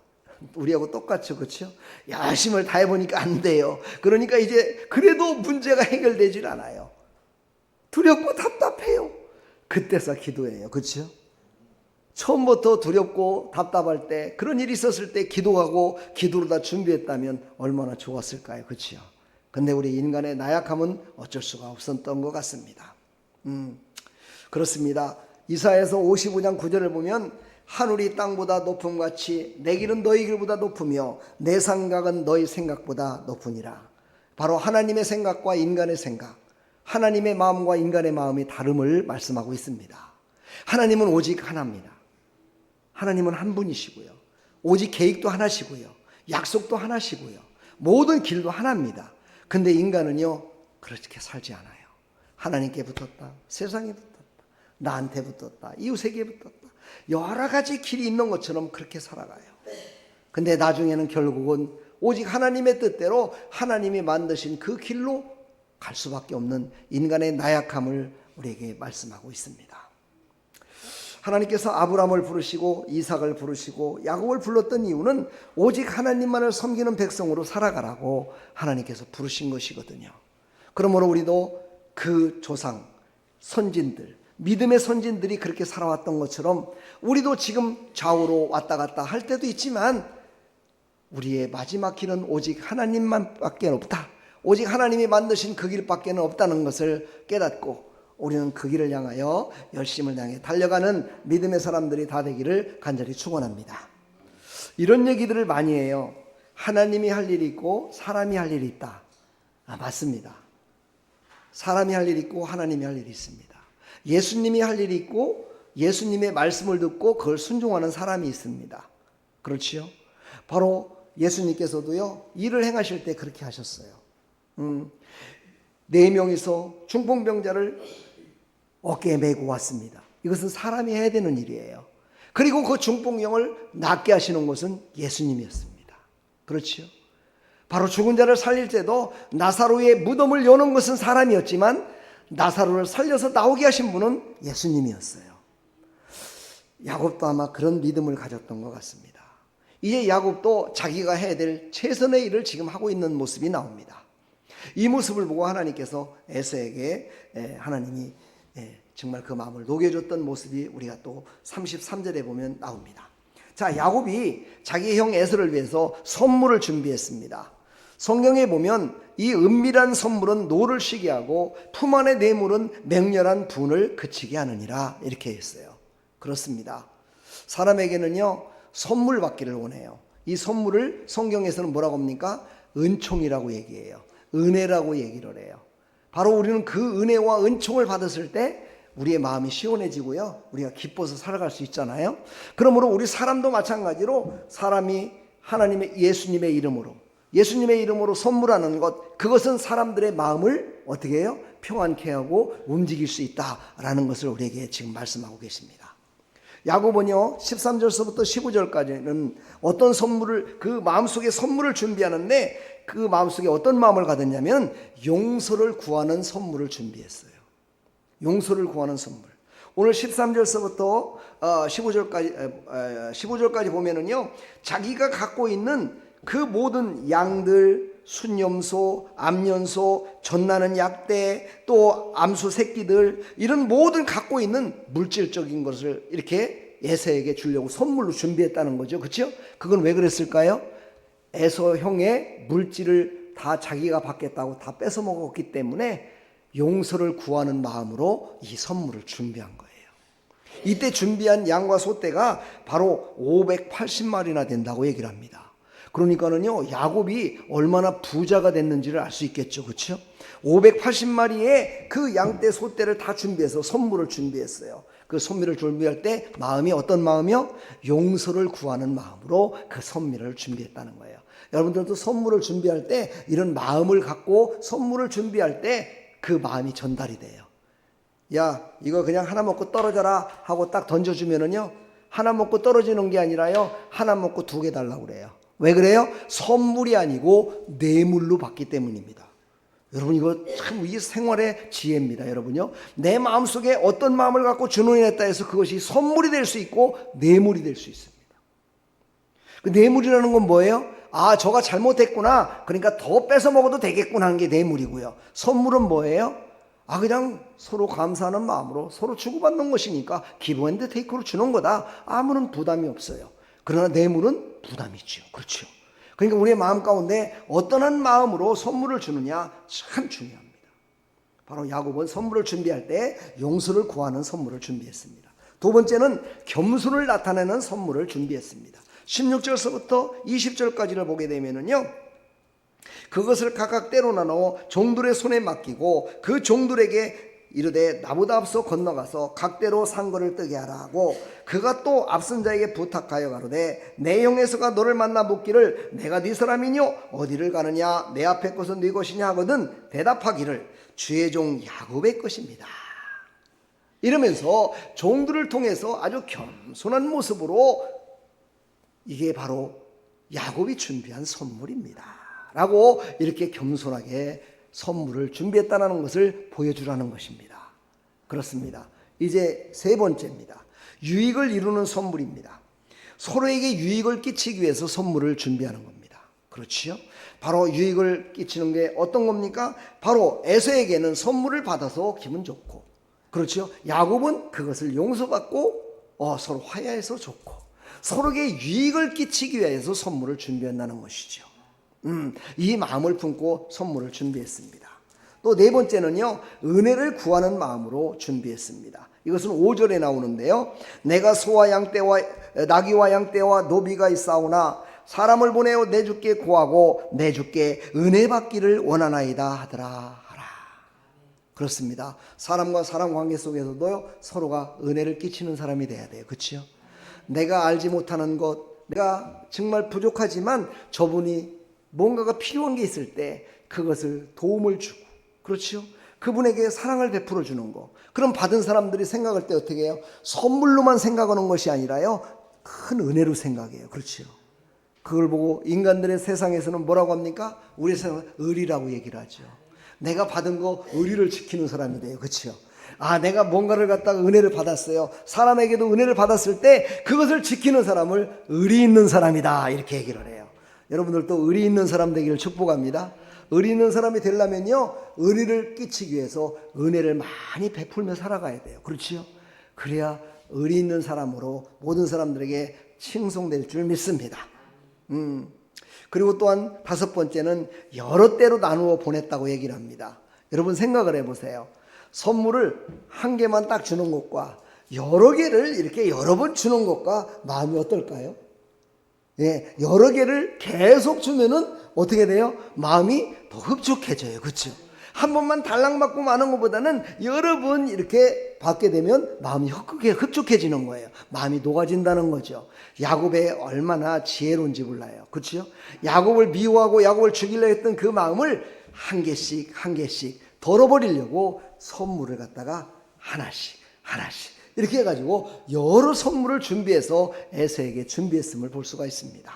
[SPEAKER 1] 우리하고 똑같죠. 그렇죠? 열심을 다해보니까 안 돼요. 그러니까 이제 그래도 문제가 해결되질 않아요. 두렵고 답답해요. 그때서 기도해요. 그렇죠? 처음부터 두렵고 답답할 때 그런 일이 있었을 때 기도하고 기도로 다 준비했다면 얼마나 좋았을까요? 그렇죠? 근데 우리 인간의 나약함은 어쩔 수가 없었던 것 같습니다. 그렇습니다. 이사야서 55장 9절을 보면 하늘이 땅보다 높음같이 내 길은 너희 길보다 높으며 내 생각은 너희 생각보다 높으니라. 바로 하나님의 생각과 인간의 생각, 하나님의 마음과 인간의 마음이 다름을 말씀하고 있습니다. 하나님은 오직 하나입니다. 하나님은 한 분이시고요. 오직 계획도 하나시고요. 약속도 하나시고요. 모든 길도 하나입니다. 근데 인간은요 그렇게 살지 않아요. 하나님께 붙었다, 세상에 붙었다, 나한테 붙었다, 이웃에게 붙었다, 여러 가지 길이 있는 것처럼 그렇게 살아가요. 근데 나중에는 결국은 오직 하나님의 뜻대로 하나님이 만드신 그 길로 갈 수밖에 없는 인간의 나약함을 우리에게 말씀하고 있습니다. 하나님께서 아브라함을 부르시고 이삭을 부르시고 야곱을 불렀던 이유는 오직 하나님만을 섬기는 백성으로 살아가라고 하나님께서 부르신 것이거든요. 그러므로 우리도 그 조상, 선진들, 믿음의 선진들이 그렇게 살아왔던 것처럼 우리도 지금 좌우로 왔다 갔다 할 때도 있지만 우리의 마지막 길은 오직 하나님만 밖에 없다. 오직 하나님이 만드신 그 길밖에 없다는 것을 깨닫고 우리는 그 길을 향하여 열심을 향해 달려가는 믿음의 사람들이 다 되기를 간절히 축원합니다. 이런 얘기들을 많이 해요. 하나님이 할 일이 있고 사람이 할 일이 있다. 맞습니다. 사람이 할 일이 있고 하나님이 할 일이 있습니다. 예수님이 할 일이 있고 예수님의 말씀을 듣고 그걸 순종하는 사람이 있습니다. 그렇지요? 바로 예수님께서도요 일을 행하실 때 그렇게 하셨어요. 4명이서 중풍병자를 어깨에 메고 왔습니다. 이것은 사람이 해야 되는 일이에요. 그리고 그 중풍병을 낫게 하시는 것은 예수님이었습니다. 그렇지요? 바로 죽은 자를 살릴 때도 나사로의 무덤을 여는 것은 사람이었지만 나사로를 살려서 나오게 하신 분은 예수님이었어요. 야곱도 아마 그런 믿음을 가졌던 것 같습니다. 이제 야곱도 자기가 해야 될 최선의 일을 지금 하고 있는 모습이 나옵니다. 이 모습을 보고 하나님께서 에서에게 하나님이 정말 그 마음을 녹여줬던 모습이 우리가 또 33절에 보면 나옵니다. 자, 야곱이 자기 형 에서를 위해서 선물을 준비했습니다. 성경에 보면 이 은밀한 선물은 노를 쉬게 하고 품 안의 뇌물은 맹렬한 분을 그치게 하느니라, 이렇게 했어요. 그렇습니다. 사람에게는요 선물 받기를 원해요. 이 선물을 성경에서는 뭐라고 합니까? 은총이라고 얘기해요. 은혜라고 얘기를 해요. 바로 우리는 그 은혜와 은총을 받았을 때 우리의 마음이 시원해지고요, 우리가 기뻐서 살아갈 수 있잖아요. 그러므로 우리 사람도 마찬가지로 사람이 하나님의 예수님의 이름으로 선물하는 것, 그것은 사람들의 마음을 어떻게 해요? 평안케 하고 움직일 수 있다라는 것을 우리에게 지금 말씀하고 계십니다. 야곱은요 13절서부터 15절까지는 어떤 선물을, 그 마음속에 선물을 준비하는데 그 마음속에 어떤 마음을 가졌냐면 용서를 구하는 선물을 준비했어요. 용서를 구하는 선물. 오늘 13절서부터 15절까지 보면은요 자기가 갖고 있는 그 모든 양들, 순염소, 암연소, 젖나는 약대, 또 암수 새끼들, 이런 모든 갖고 있는 물질적인 것을 이렇게 에서에게 주려고 선물로 준비했다는 거죠. 그렇죠? 그건 왜 그랬을까요? 에서 형의 물질을 다 자기가 받겠다고 다 뺏어 먹었기 때문에 용서를 구하는 마음으로 이 선물을 준비한 거예요. 이때 준비한 양과 소떼가 바로 580마리나 된다고 얘기를 합니다. 그러니까는요 야곱이 얼마나 부자가 됐는지를 알 수 있겠죠. 그렇죠? 580마리의 그 양떼 소떼를 다 준비해서 선물을 준비했어요. 그 선물을 준비할 때 마음이 어떤 마음이요? 용서를 구하는 마음으로 그 선물을 준비했다는 거예요. 여러분들도 선물을 준비할 때 이런 마음을 갖고 선물을 준비할 때 그 마음이 전달이 돼요. 야, 이거 그냥 하나 먹고 떨어져라 하고 딱 던져주면은요 하나 먹고 떨어지는 게 아니라요 하나 먹고 2개 달라고 그래요. 왜 그래요? 선물이 아니고 뇌물로 받기 때문입니다. 여러분 이거 참 이 생활의 지혜입니다. 여러분요, 내 마음속에 어떤 마음을 갖고 준원했다 해서 그것이 선물이 될 수 있고 뇌물이 될 수 있습니다. 그 뇌물이라는 건 뭐예요? 아, 저가 잘못했구나, 그러니까 더 뺏어 먹어도 되겠구나 하는 게 뇌물이고요. 선물은 뭐예요? 아, 그냥 서로 감사하는 마음으로 서로 주고받는 것이니까 기브 앤드 테이크로 주는 거다. 아무런 부담이 없어요. 그러나 뇌물은 부담이 있죠. 그렇죠? 그러니까 우리의 마음 가운데 어떠한 마음으로 선물을 주느냐 참 중요합니다. 바로 야곱은 선물을 준비할 때 용서를 구하는 선물을 준비했습니다. 두 번째는 겸손을 나타내는 선물을 준비했습니다. 16절서부터 20절까지를 보게 되면은요 그것을 각각 때로 나누어 종들의 손에 맡기고 그 종들에게 이르되 나보다 앞서 건너가서 각대로 상거를 뜨게 하라 하고 그가 또 앞선 자에게 부탁하여 가로되 내 형에서가 너를 만나 묻기를 내가 네 사람이뇨 어디를 가느냐 내 앞에 것은 네 것이냐 하거든 대답하기를 주의 종 야곱의 것입니다. 이러면서 종들을 통해서 아주 겸손한 모습으로 이게 바로 야곱이 준비한 선물입니다 라고 이렇게 겸손하게 선물을 준비했다는 것을 보여주라는 것입니다. 그렇습니다. 이제 세 번째입니다. 유익을 이루는 선물입니다. 서로에게 유익을 끼치기 위해서 선물을 준비하는 겁니다. 그렇지요? 바로 유익을 끼치는 게 어떤 겁니까? 바로 에서에게는 선물을 받아서 기분 좋고, 그렇지요? 야곱은 그것을 용서받고 서로 화해해서 좋고, 서로에게 유익을 끼치기 위해서 선물을 준비한다는 것이죠. 이 마음을 품고 선물을 준비했습니다. 또 네 번째는요 은혜를 구하는 마음으로 준비했습니다. 이것은 5절에 나오는데요 내가 소와 양떼와 나귀와 양떼와 노비가 있사오나 사람을 보내어 내 주께 구하고 내 주께 은혜 받기를 원하나이다 하더라 하라. 그렇습니다. 사람과 사람 관계 속에서도 서로가 은혜를 끼치는 사람이 돼야 돼요. 그렇죠? 내가 알지 못하는 것, 내가 정말 부족하지만 저분이 뭔가가 필요한 게 있을 때 그것을 도움을 주고, 그렇죠? 그분에게 사랑을 베풀어 주는 거. 그럼 받은 사람들이 생각할 때 어떻게 해요? 선물로만 생각하는 것이 아니라요, 큰 은혜로 생각해요. 그렇죠? 그걸 보고 인간들의 세상에서는 뭐라고 합니까? 우리 세상은 의리라고 얘기를 하죠. 내가 받은 거 의리를 지키는 사람이 돼요. 그렇죠? 아, 내가 뭔가를 갖다가 은혜를 받았어요. 사람에게도 은혜를 받았을 때 그것을 지키는 사람을 의리 있는 사람이다, 이렇게 얘기를 해요. 여러분들도 의리 있는 사람 되기를 축복합니다. 의리 있는 사람이 되려면요, 의리를 끼치기 위해서 은혜를 많이 베풀며 살아가야 돼요. 그렇지요? 그래야 의리 있는 사람으로 모든 사람들에게 칭송될 줄 믿습니다. 그리고 또한 다섯 번째는 여러 때로 나누어 보냈다고 얘기를 합니다. 여러분 생각을 해보세요. 선물을 한 개만 딱 주는 것과 여러 개를 이렇게 여러 번 주는 것과 마음이 어떨까요? 예, 여러 개를 계속 주면은 어떻게 돼요? 마음이 더 흡족해져요. 그렇죠? 한 번만 달랑 받고 마는 것보다는 여러 번 이렇게 받게 되면 마음이 흡족해지는 거예요. 마음이 녹아진다는 거죠. 야곱이 얼마나 지혜로운지 몰라요. 그렇죠? 야곱을 미워하고 야곱을 죽이려 했던 그 마음을 한 개씩 한 개씩 덜어버리려고 선물을 갖다가 하나씩 이렇게 해가지고 여러 선물을 준비해서 에서에게 준비했음을 볼 수가 있습니다.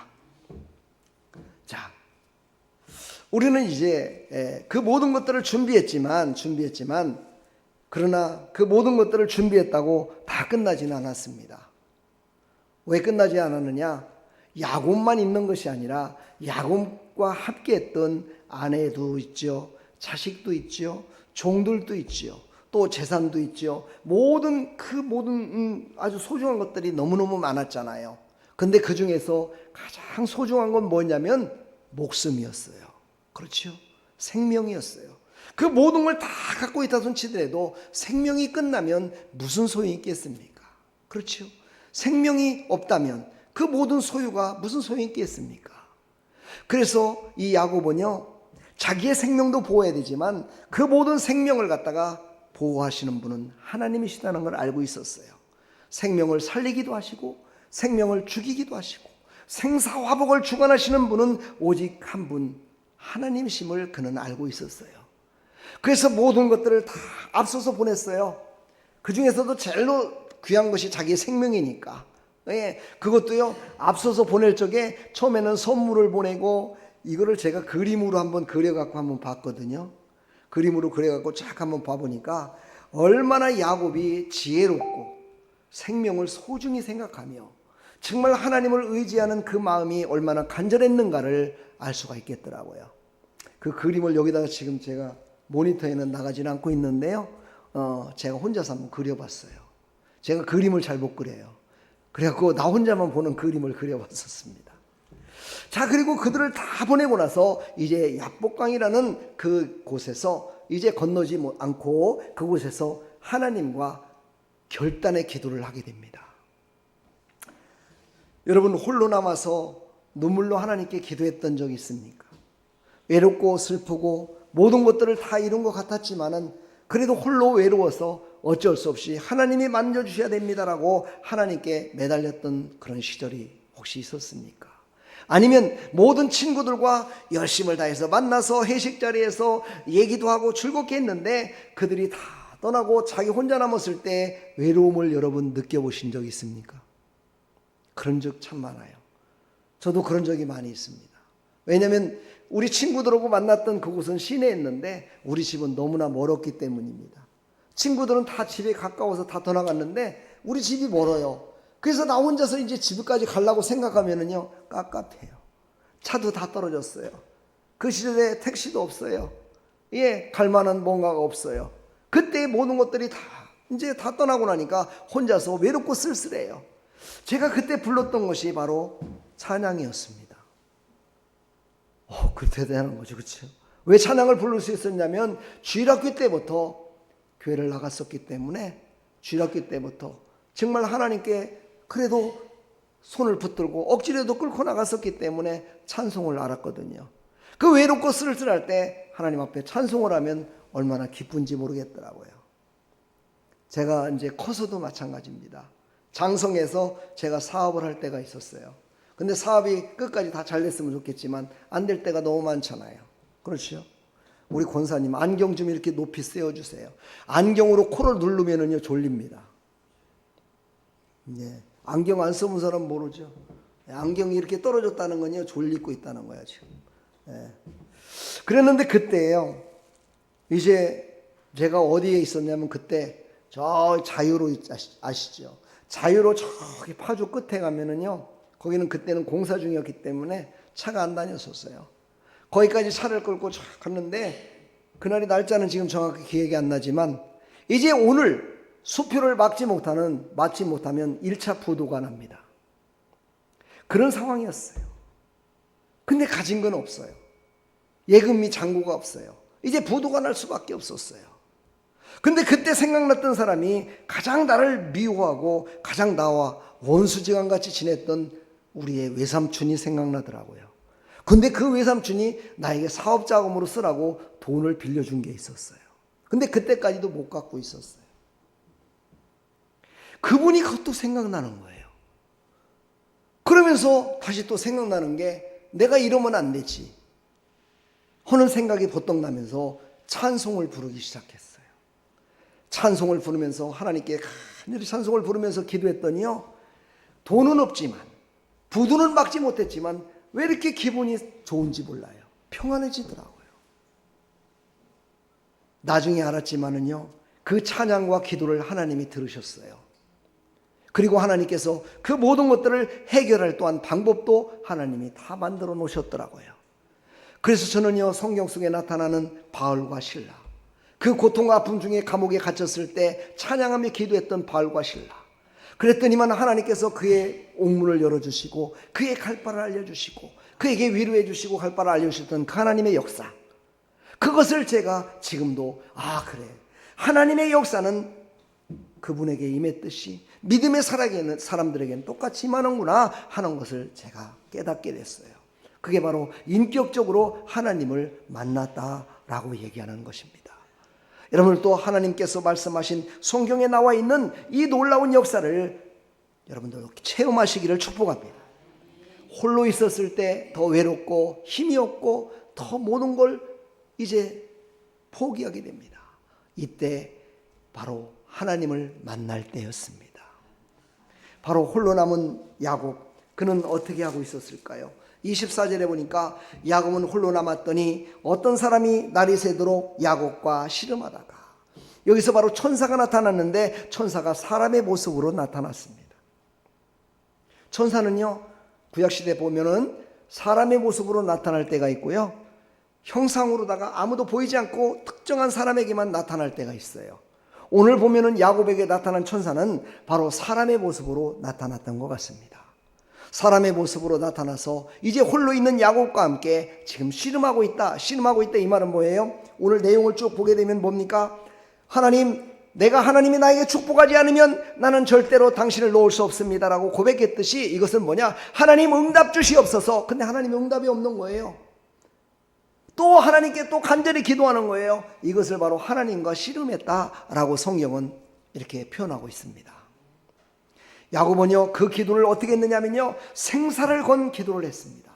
[SPEAKER 1] 자, 우리는 이제 그 모든 것들을 준비했지만 그러나 그 모든 것들을 준비했다고 다 끝나지는 않았습니다. 왜 끝나지 않았느냐? 야곱만 있는 것이 아니라 야곱과 함께했던 아내도 있죠, 자식도 있죠, 종들도 있죠, 또 재산도 있죠. 모든 아주 소중한 것들이 너무너무 많았잖아요. 근데 그 중에서 가장 소중한 건 뭐냐면 목숨이었어요. 그렇죠? 생명이었어요. 그 모든 걸 다 갖고 있다 손 치더라도 생명이 끝나면 무슨 소용이 있겠습니까? 그렇죠? 생명이 없다면 그 모든 소유가 무슨 소용이 있겠습니까? 그래서 이 야곱은요, 자기의 생명도 보호해야 되지만 그 모든 생명을 갖다가 보호하시는 분은 하나님이시다는 걸 알고 있었어요. 생명을 살리기도 하시고 생명을 죽이기도 하시고 생사화복을 주관하시는 분은 오직 한 분, 하나님이심을 그는 알고 있었어요. 그래서 모든 것들을 다 앞서서 보냈어요. 그 중에서도 제일로 귀한 것이 자기의 생명이니까. 예, 그것도요, 앞서서 보낼 적에 처음에는 선물을 보내고 이거를 제가 그림으로 한번 그려갖고 한번 봤거든요. 그림으로 그려갖고 쫙 한번 봐보니까 얼마나 야곱이 지혜롭고 생명을 소중히 생각하며 정말 하나님을 의지하는 그 마음이 얼마나 간절했는가를 알 수가 있겠더라고요. 그 그림을 여기다가 지금 제가 모니터에는 나가지는 않고 있는데요, 제가 혼자서 한번 그려봤어요. 제가 그림을 잘 못 그려요. 그래갖고 나 혼자만 보는 그림을 그려봤었습니다. 자, 그리고 그들을 다 보내고 나서 이제 야복강이라는 그 곳에서 이제 건너지 않고 그곳에서 하나님과 결단의 기도를 하게 됩니다. 여러분, 홀로 남아서 눈물로 하나님께 기도했던 적이 있습니까? 외롭고 슬프고 모든 것들을 다 이룬 것 같았지만은 그래도 홀로 외로워서 어쩔 수 없이 하나님이 만져주셔야 됩니다라고 하나님께 매달렸던 그런 시절이 혹시 있었습니까? 아니면 모든 친구들과 열심을 다해서 만나서 회식 자리에서 얘기도 하고 즐겁게 했는데 그들이 다 떠나고 자기 혼자 남았을 때 외로움을 여러분 느껴보신 적 있습니까? 그런 적 참 많아요. 저도 그런 적이 많이 있습니다. 왜냐하면 우리 친구들하고 만났던 그곳은 시내였는데 우리 집은 너무나 멀었기 때문입니다. 친구들은 다 집에 가까워서 다 떠나갔는데 우리 집이 멀어요. 그래서 나 혼자서 이제 집까지 가려고 생각하면은요, 깝깝해요. 차도 다 떨어졌어요. 그 시절에 택시도 없어요. 예, 갈 만한 뭔가가 없어요. 그때 모든 것들이 다 이제 다 떠나고 나니까 혼자서 외롭고 쓸쓸해요. 제가 그때 불렀던 것이 바로 찬양이었습니다. 그 대단한 거죠, 그렇죠? 왜 찬양을 부를 수 있었냐면 주일학교 때부터 교회를 나갔었기 때문에 주일학교 때부터 정말 하나님께 그래도 손을 붙들고 억지로도 끌고 나갔었기 때문에 찬송을 알았거든요. 그 외롭고 쓸쓸할 때 하나님 앞에 찬송을 하면 얼마나 기쁜지 모르겠더라고요. 제가 이제 커서도 마찬가지입니다. 장성에서 제가 사업을 할 때가 있었어요. 근데 사업이 끝까지 다 잘 됐으면 좋겠지만 안 될 때가 너무 많잖아요. 그렇죠? 우리 권사님 안경 좀 이렇게 높이 세워주세요. 안경으로 코를 누르면은요 졸립니다. 예, 안경 안 써본 사람 모르죠. 안경이 이렇게 떨어졌다는 건요 졸리고 있다는 거야 지금. 예. 그랬는데 그때요. 이제 제가 어디에 있었냐면 그때 저 자유로 아시죠? 자유로 저기 파주 끝에 가면은요. 거기는 그때는 공사 중이었기 때문에 차가 안 다녔었어요. 거기까지 차를 끌고 쫙 갔는데 그날이 날짜는 지금 정확히 기억이 안 나지만 이제 오늘 수표를 맞지 못하면 1차 부도가 납니다. 그런 상황이었어요. 근데 가진 건 없어요. 예금이 잔고가 없어요. 이제 부도가 날 수밖에 없었어요. 근데 그때 생각났던 사람이 가장 나를 미워하고 가장 나와 원수지간같이 지냈던 우리의 외삼촌이 생각나더라고요. 근데 그 외삼촌이 나에게 사업자금으로 쓰라고 돈을 빌려준 게 있었어요. 근데 그때까지도 못 갖고 있었어요. 그분이 그것도 생각나는 거예요. 그러면서 다시 또 생각나는 게 내가 이러면 안 되지 하는 생각이 버떡 나면서 찬송을 부르기 시작했어요. 찬송을 부르면서 하나님께 간절히 찬송을 부르면서 기도했더니요. 돈은 없지만 부도는 막지 못했지만 왜 이렇게 기분이 좋은지 몰라요. 평안해지더라고요. 나중에 알았지만은요. 그 찬양과 기도를 하나님이 들으셨어요. 그리고 하나님께서 그 모든 것들을 해결할 또한 방법도 하나님이 다 만들어 놓으셨더라고요. 그래서 저는요. 성경 속에 나타나는 바울과 실라, 그 고통과 아픔 중에 감옥에 갇혔을 때 찬양하며 기도했던 바울과 실라, 그랬더니만 하나님께서 그의 옥문을 열어주시고 그의 갈 바를 알려주시고 그에게 위로해 주시고 갈 바를 알려주셨던 그 하나님의 역사, 그것을 제가 지금도 그래 하나님의 역사는 그분에게 임했듯이 믿음에 살아있는 사람들에게는 똑같이 임하는구나 하는 것을 제가 깨닫게 됐어요. 그게 바로 인격적으로 하나님을 만났다라고 얘기하는 것입니다. 여러분, 또 하나님께서 말씀하신 성경에 나와 있는 이 놀라운 역사를 여러분들 체험하시기를 축복합니다. 홀로 있었을 때 더 외롭고 힘이 없고 더 모든 걸 이제 포기하게 됩니다. 이때 바로 하나님을 만날 때였습니다. 바로 홀로 남은 야곱, 그는 어떻게 하고 있었을까요? 24절에 보니까 야곱은 홀로 남았더니 어떤 사람이 날이 새도록 야곱과 씨름하다가, 여기서 바로 천사가 나타났는데 천사가 사람의 모습으로 나타났습니다. 천사는요, 구약시대 보면은 사람의 모습으로 나타날 때가 있고요, 형상으로다가 아무도 보이지 않고 특정한 사람에게만 나타날 때가 있어요. 오늘 보면은 야곱에게 나타난 천사는 바로 사람의 모습으로 나타났던 것 같습니다. 사람의 모습으로 나타나서 이제 홀로 있는 야곱과 함께 지금 씨름하고 있다. 씨름하고 있다 이 말은 뭐예요? 오늘 내용을 쭉 보게 되면 뭡니까? 하나님이 나에게 축복하지 않으면 나는 절대로 당신을 놓을 수 없습니다라고 고백했듯이, 이것은 뭐냐? 하나님 응답 주시옵소서. 근데 하나님 응답이 없는 거예요. 또 하나님께 또 간절히 기도하는 거예요. 이것을 바로 하나님과 씨름했다라고 성경은 이렇게 표현하고 있습니다. 야곱은요, 그 기도를 어떻게 했느냐면요, 생사를 건 기도를 했습니다.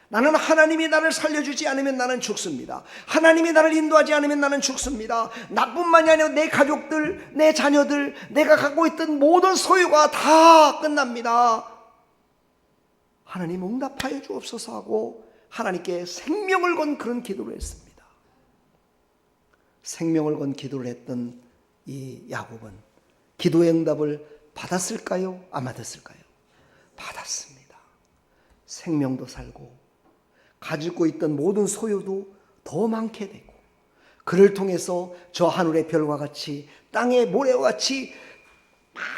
[SPEAKER 1] 나는 하나님이 나를 살려주지 않으면 나는 죽습니다. 하나님이 나를 인도하지 않으면 나는 죽습니다. 나뿐만이 아니라 내 가족들, 내 자녀들, 내가 갖고 있던 모든 소유가 다 끝납니다. 하나님 응답하여 주옵소서 하고 하나님께 생명을 건 그런 기도를 했습니다. 생명을 건 기도를 했던 이 야곱은 기도의 응답을 받았을까요? 안 받았을까요? 받았습니다. 생명도 살고 가지고 있던 모든 소유도 더 많게 되고, 그를 통해서 저 하늘의 별과 같이 땅의 모래와 같이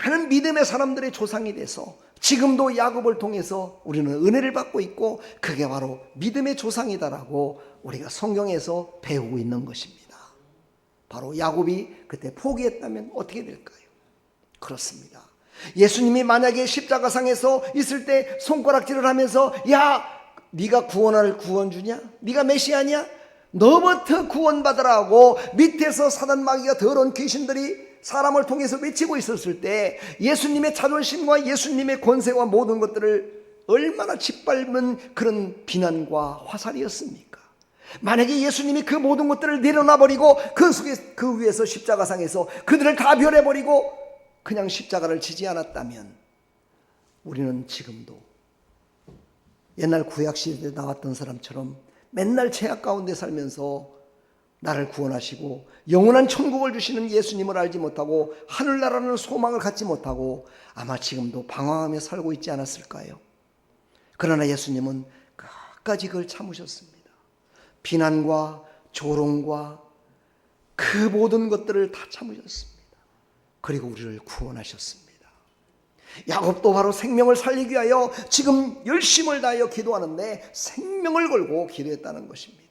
[SPEAKER 1] 많은 믿음의 사람들의 조상이 돼서 지금도 야곱을 통해서 우리는 은혜를 받고 있고, 그게 바로 믿음의 조상이다라고 우리가 성경에서 배우고 있는 것입니다. 바로 야곱이 그때 포기했다면 어떻게 될까요? 그렇습니다. 예수님이 만약에 십자가상에서 있을 때 손가락질을 하면서, 야, 네가 구원할 구원주냐? 네가 메시아냐? 너부터 구원받으라고 밑에서 사단 마귀가 더러운 귀신들이 사람을 통해서 외치고 있었을 때, 예수님의 자존심과 예수님의 권세와 모든 것들을 얼마나 짓밟는 그런 비난과 화살이었습니까? 만약에 예수님이 그 모든 것들을 내려놔버리고 그 위에서 십자가상에서 그들을 다 멸해버리고 그냥 십자가를 지지 않았다면 우리는 지금도 옛날 구약시대에 나왔던 사람처럼 맨날 죄악 가운데 살면서 나를 구원하시고 영원한 천국을 주시는 예수님을 알지 못하고 하늘나라는 소망을 갖지 못하고 아마 지금도 방황하며 살고 있지 않았을까요? 그러나 예수님은 끝까지 그걸 참으셨습니다. 비난과 조롱과 그 모든 것들을 다 참으셨습니다. 그리고 우리를 구원하셨습니다. 야곱도 바로 생명을 살리기 위하여 지금 열심을 다하여 기도하는데 생명을 걸고 기도했다는 것입니다.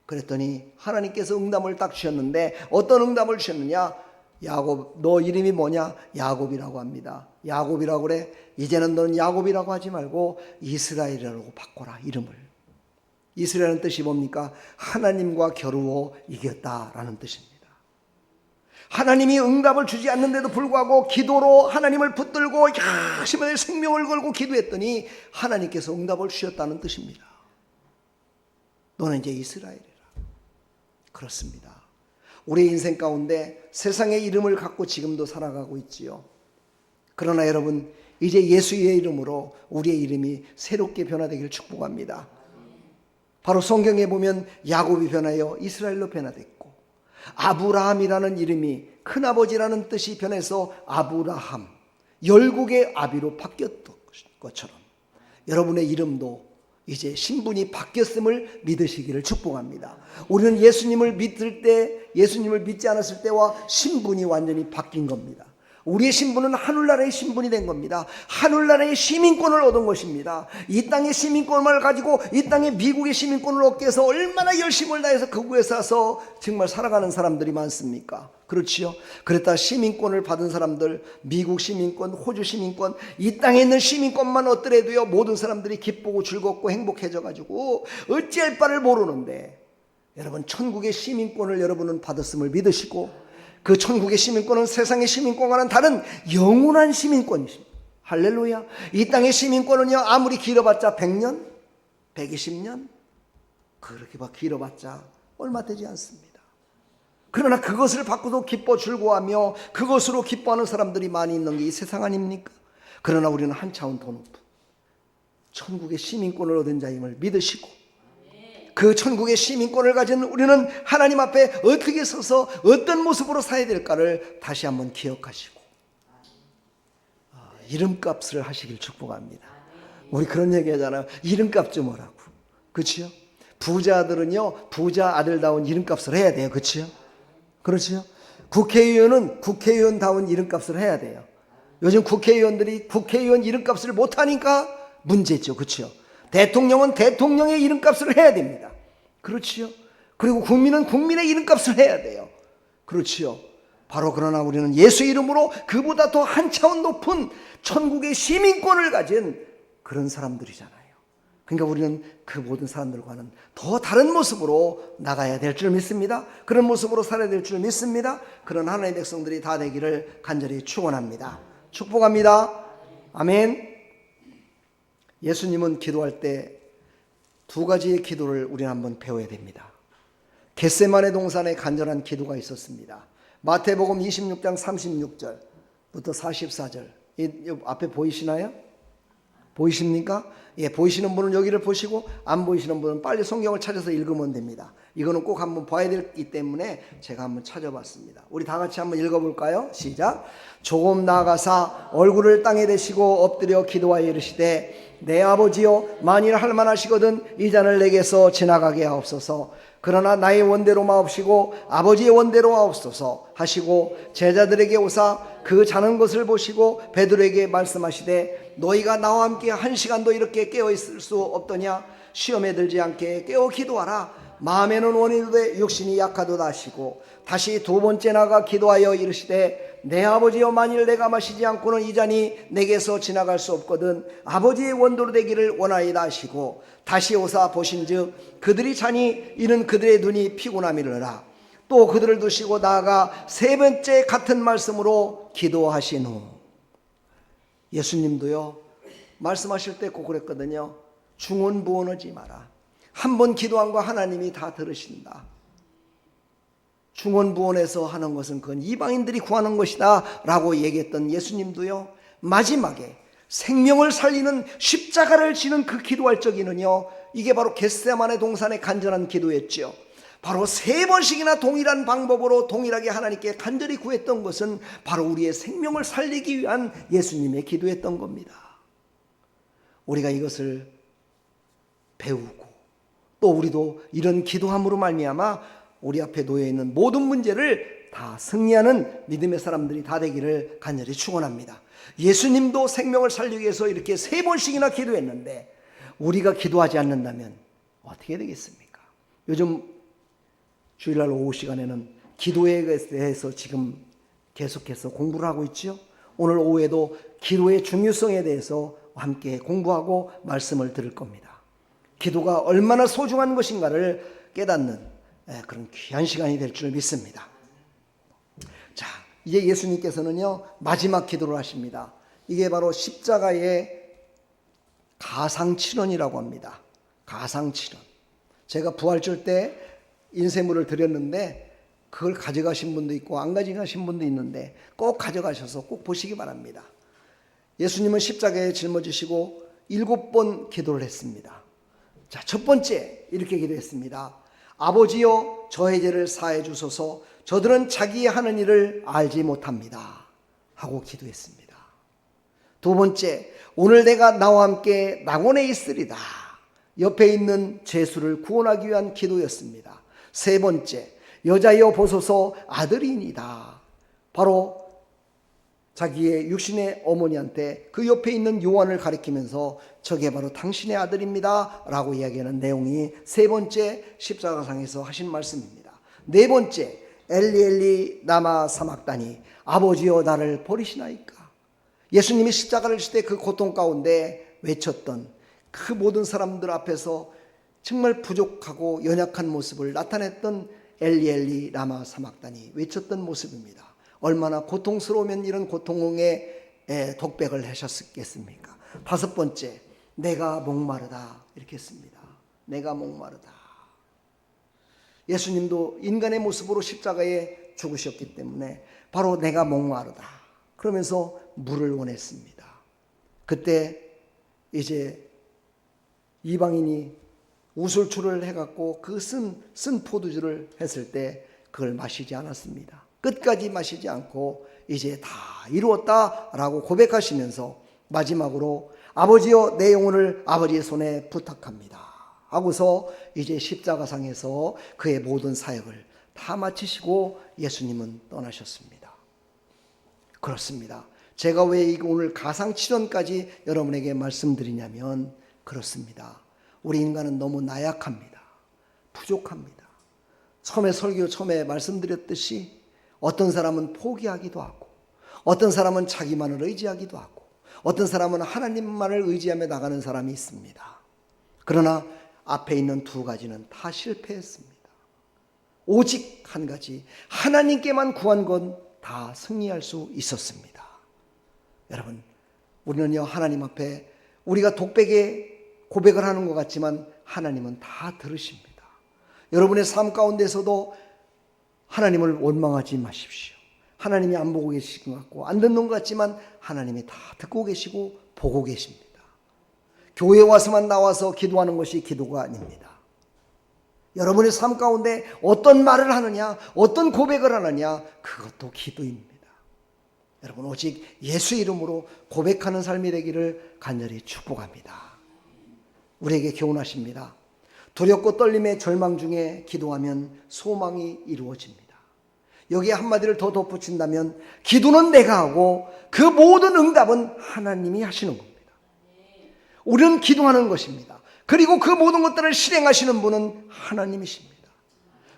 [SPEAKER 1] 그랬더니 하나님께서 응답을 딱 주셨는데 어떤 응답을 주셨느냐? 야곱, 너 이름이 뭐냐? 야곱이라고 합니다. 야곱이라고 그래? 이제는 너는 야곱이라고 하지 말고 이스라엘이라고 바꿔라, 이름을. 이스라엘은 뜻이 뭡니까? 하나님과 겨루어 이겼다라는 뜻입니다. 하나님이 응답을 주지 않는데도 불구하고 기도로 하나님을 붙들고 열심히 생명을 걸고 기도했더니 하나님께서 응답을 주셨다는 뜻입니다. 너는 이제 이스라엘이라. 그렇습니다. 우리 인생 가운데 세상의 이름을 갖고 지금도 살아가고 있지요. 그러나 여러분, 이제 예수의 이름으로 우리의 이름이 새롭게 변화되기를 축복합니다. 바로 성경에 보면 야곱이 변하여 이스라엘로 변화됐고, 아브라함이라는 이름이 큰아버지라는 뜻이 변해서 아브라함, 열국의 아비로 바뀌었던 것처럼 여러분의 이름도 이제 신분이 바뀌었음을 믿으시기를 축복합니다. 우리는 예수님을 믿을 때, 예수님을 믿지 않았을 때와 신분이 완전히 바뀐 겁니다. 우리의 신분은 하늘나라의 신분이 된 겁니다. 하늘나라의 시민권을 얻은 것입니다. 이 땅의 시민권을 가지고 이 땅의 미국의 시민권을 얻기 위해서 얼마나 열심을 다해서 거기에 사서 정말 살아가는 사람들이 많습니까? 그렇지요? 그랬다 시민권을 받은 사람들, 미국 시민권, 호주 시민권, 이 땅에 있는 시민권만 얻더라도요 모든 사람들이 기쁘고 즐겁고 행복해져 가지고 어찌할 바를 모르는데, 여러분 천국의 시민권을 여러분은 받았음을 믿으시고 그 천국의 시민권은 세상의 시민권과는 다른 영원한 시민권이십니다. 할렐루야. 이 땅의 시민권은요 아무리 길어봤자 100년, 120년 그렇게 길어봤자 얼마 되지 않습니다. 그러나 그것을 받고도 기뻐 즐거워하며 그것으로 기뻐하는 사람들이 많이 있는 게 이 세상 아닙니까? 그러나 우리는 한 차원 더 높은 천국의 시민권을 얻은 자임을 믿으시고 그 천국의 시민권을 가진 우리는 하나님 앞에 어떻게 서서 어떤 모습으로 살아야 될까를 다시 한번 기억하시고 이름값을 하시길 축복합니다. 우리 그런 얘기 하잖아요. 이름값 좀 하라고. 그렇죠? 부자들은요 부자 아들다운 이름값을 해야 돼요. 그렇죠? 그렇죠? 국회의원은 국회의원다운 이름값을 해야 돼요. 요즘 국회의원들이 국회의원 이름값을 못하니까 문제죠. 그렇죠? 대통령은 대통령의 이름값을 해야 됩니다. 그렇지요? 그리고 국민은 국민의 이름값을 해야 돼요. 그렇지요? 바로 그러나 우리는 예수 이름으로 그보다 더 한 차원 높은 천국의 시민권을 가진 그런 사람들이잖아요. 그러니까 우리는 그 모든 사람들과는 더 다른 모습으로 나가야 될 줄 믿습니다. 그런 모습으로 살아야 될 줄 믿습니다. 그런 하나님의 백성들이 다 되기를 간절히 축원합니다. 축복합니다. 아멘. 예수님은 기도할 때 두 가지의 기도를 우리는 한번 배워야 됩니다. 겟세마네 동산에 간절한 기도가 있었습니다. 마태복음 26장 36절부터 44절. 이 앞에 보이시나요? 보이십니까? 예, 보이시는 분은 여기를 보시고 안 보이시는 분은 빨리 성경을 찾아서 읽으면 됩니다. 이거는 꼭 한번 봐야 되기 때문에 제가 한번 찾아봤습니다. 우리 다 같이 한번 읽어볼까요? 시작. 조금 나아가사 얼굴을 땅에 대시고 엎드려 기도하여 이르시되 내 아버지여 만일 할만하시거든 이 잔을 내게서 지나가게 하옵소서. 그러나 나의 원대로 마옵시고 아버지의 원대로 하옵소서 하시고 제자들에게 오사 그 자는 것을 보시고 베드로에게 말씀하시되 너희가 나와 함께 한 시간도 이렇게 깨어 있을 수 없더냐? 시험에 들지 않게 깨어 기도하라. 마음에는 원이되되 육신이 약하도다 하시고 다시 두 번째 나가 기도하여 이르시되 내 아버지여 만일 내가 마시지 않고는 이 잔이 내게서 지나갈 수 없거든 아버지의 원대로 되기를 원하이다 하시고 다시 오사 보신즉 그들이 자니 이는 그들의 눈이 피곤함이라. 또 그들을 두시고 나아가 세 번째 같은 말씀으로 기도하신 후 예수님도요 말씀하실 때 꼭 그랬거든요. 중언부언하지 마라. 한 번 기도한 거 하나님이 다 들으신다. 중언부언해서 하는 것은 그건 이방인들이 구하는 것이다 라고 얘기했던 예수님도요, 마지막에 생명을 살리는 십자가를 지는 그 기도할 적에는요, 이게 바로 겟세마네 동산의 간절한 기도였죠. 바로 3번씩이나 동일한 방법으로 동일하게 하나님께 간절히 구했던 것은 바로 우리의 생명을 살리기 위한 예수님의 기도였던 겁니다. 우리가 이것을 배우고 또 우리도 이런 기도함으로 말미암아 우리 앞에 놓여있는 모든 문제를 다 승리하는 믿음의 사람들이 다 되기를 간절히 축원합니다. 예수님도 생명을 살리기 위해서 이렇게 3번씩이나 기도했는데 우리가 기도하지 않는다면 어떻게 되겠습니까? 요즘 주일날 오후 시간에는 기도에 대해서 지금 계속해서 공부를 하고 있죠. 오늘 오후에도 기도의 중요성에 대해서 함께 공부하고 말씀을 들을 겁니다. 기도가 얼마나 소중한 것인가를 깨닫는 그런 귀한 시간이 될 줄 믿습니다. 자, 이제 예수님께서는요, 마지막 기도를 하십니다. 이게 바로 십자가의 가상칠언이라고 합니다. 가상칠언. 제가 부활절 때 인쇄물을 드렸는데 그걸 가져가신 분도 있고 안 가져가신 분도 있는데 꼭 가져가셔서 꼭 보시기 바랍니다. 예수님은 십자가에 짊어지시고 7번 기도를 했습니다. 자, 첫 번째 이렇게 기도했습니다. 아버지여, 저의 죄를 사해 주소서. 저들은 자기의 하는 일을 알지 못합니다 하고 기도했습니다. 두 번째, 오늘 내가 나와 함께 낙원에 있으리다. 옆에 있는 죄수를 구원하기 위한 기도였습니다. 세 번째, 여자여 보소서, 아들이니이다. 바로 자기의 육신의 어머니한테 그 옆에 있는 요한을 가리키면서 저게 바로 당신의 아들입니다 라고 이야기하는 내용이 세 번째 십자가상에서 하신 말씀입니다. 네 번째, 엘리 엘리 라마 사막다니, 아버지여 나를 버리시나이까. 예수님이 십자가를 질 때 그 고통 가운데 외쳤던 그 모든 사람들 앞에서 정말 부족하고 연약한 모습을 나타냈던 엘리 엘리 라마 사막다니 외쳤던 모습입니다. 얼마나 고통스러우면 이런 고통에 독백을 하셨겠습니까? 다섯 번째, 내가 목마르다 이렇게 했습니다. 내가 목마르다. 예수님도 인간의 모습으로 십자가에 죽으셨기 때문에 바로 내가 목마르다 그러면서 물을 원했습니다. 그때 이제 이방인이 우술초를 해갖고 그 쓴 포도주를 했을 때 그걸 마시지 않았습니다. 끝까지 마시지 않고 이제 다 이루었다라고 고백하시면서 마지막으로 아버지여 내 영혼을 아버지의 손에 부탁합니다 하고서 이제 십자가상에서 그의 모든 사역을 다 마치시고 예수님은 떠나셨습니다. 그렇습니다. 제가 왜 오늘 가상칠언까지 여러분에게 말씀드리냐면 그렇습니다. 우리 인간은 너무 나약합니다. 부족합니다. 처음에 말씀드렸듯이 어떤 사람은 포기하기도 하고 어떤 사람은 자기만을 의지하기도 하고 어떤 사람은 하나님만을 의지하며 나가는 사람이 있습니다. 그러나 앞에 있는 두 가지는 다 실패했습니다. 오직 한 가지, 하나님께만 구한 건 다 승리할 수 있었습니다. 여러분, 우리는요, 하나님 앞에 우리가 독백에 고백을 하는 것 같지만 하나님은 다 들으십니다. 여러분의 삶 가운데서도 하나님을 원망하지 마십시오. 하나님이 안 보고 계신 것 같고 안 듣는 것 같지만 하나님이 다 듣고 계시고 보고 계십니다. 교회에 와서만 나와서 기도하는 것이 기도가 아닙니다. 여러분의 삶 가운데 어떤 말을 하느냐, 어떤 고백을 하느냐, 그것도 기도입니다. 여러분, 오직 예수 이름으로 고백하는 삶이 되기를 간절히 축복합니다. 우리에게 교훈하십니다. 두렵고 떨림의 절망 중에 기도하면 소망이 이루어집니다. 여기에 한마디를 더 덧붙인다면 기도는 내가 하고 그 모든 응답은 하나님이 하시는 겁니다. 우리는 기도하는 것입니다. 그리고 그 모든 것들을 실행하시는 분은 하나님이십니다.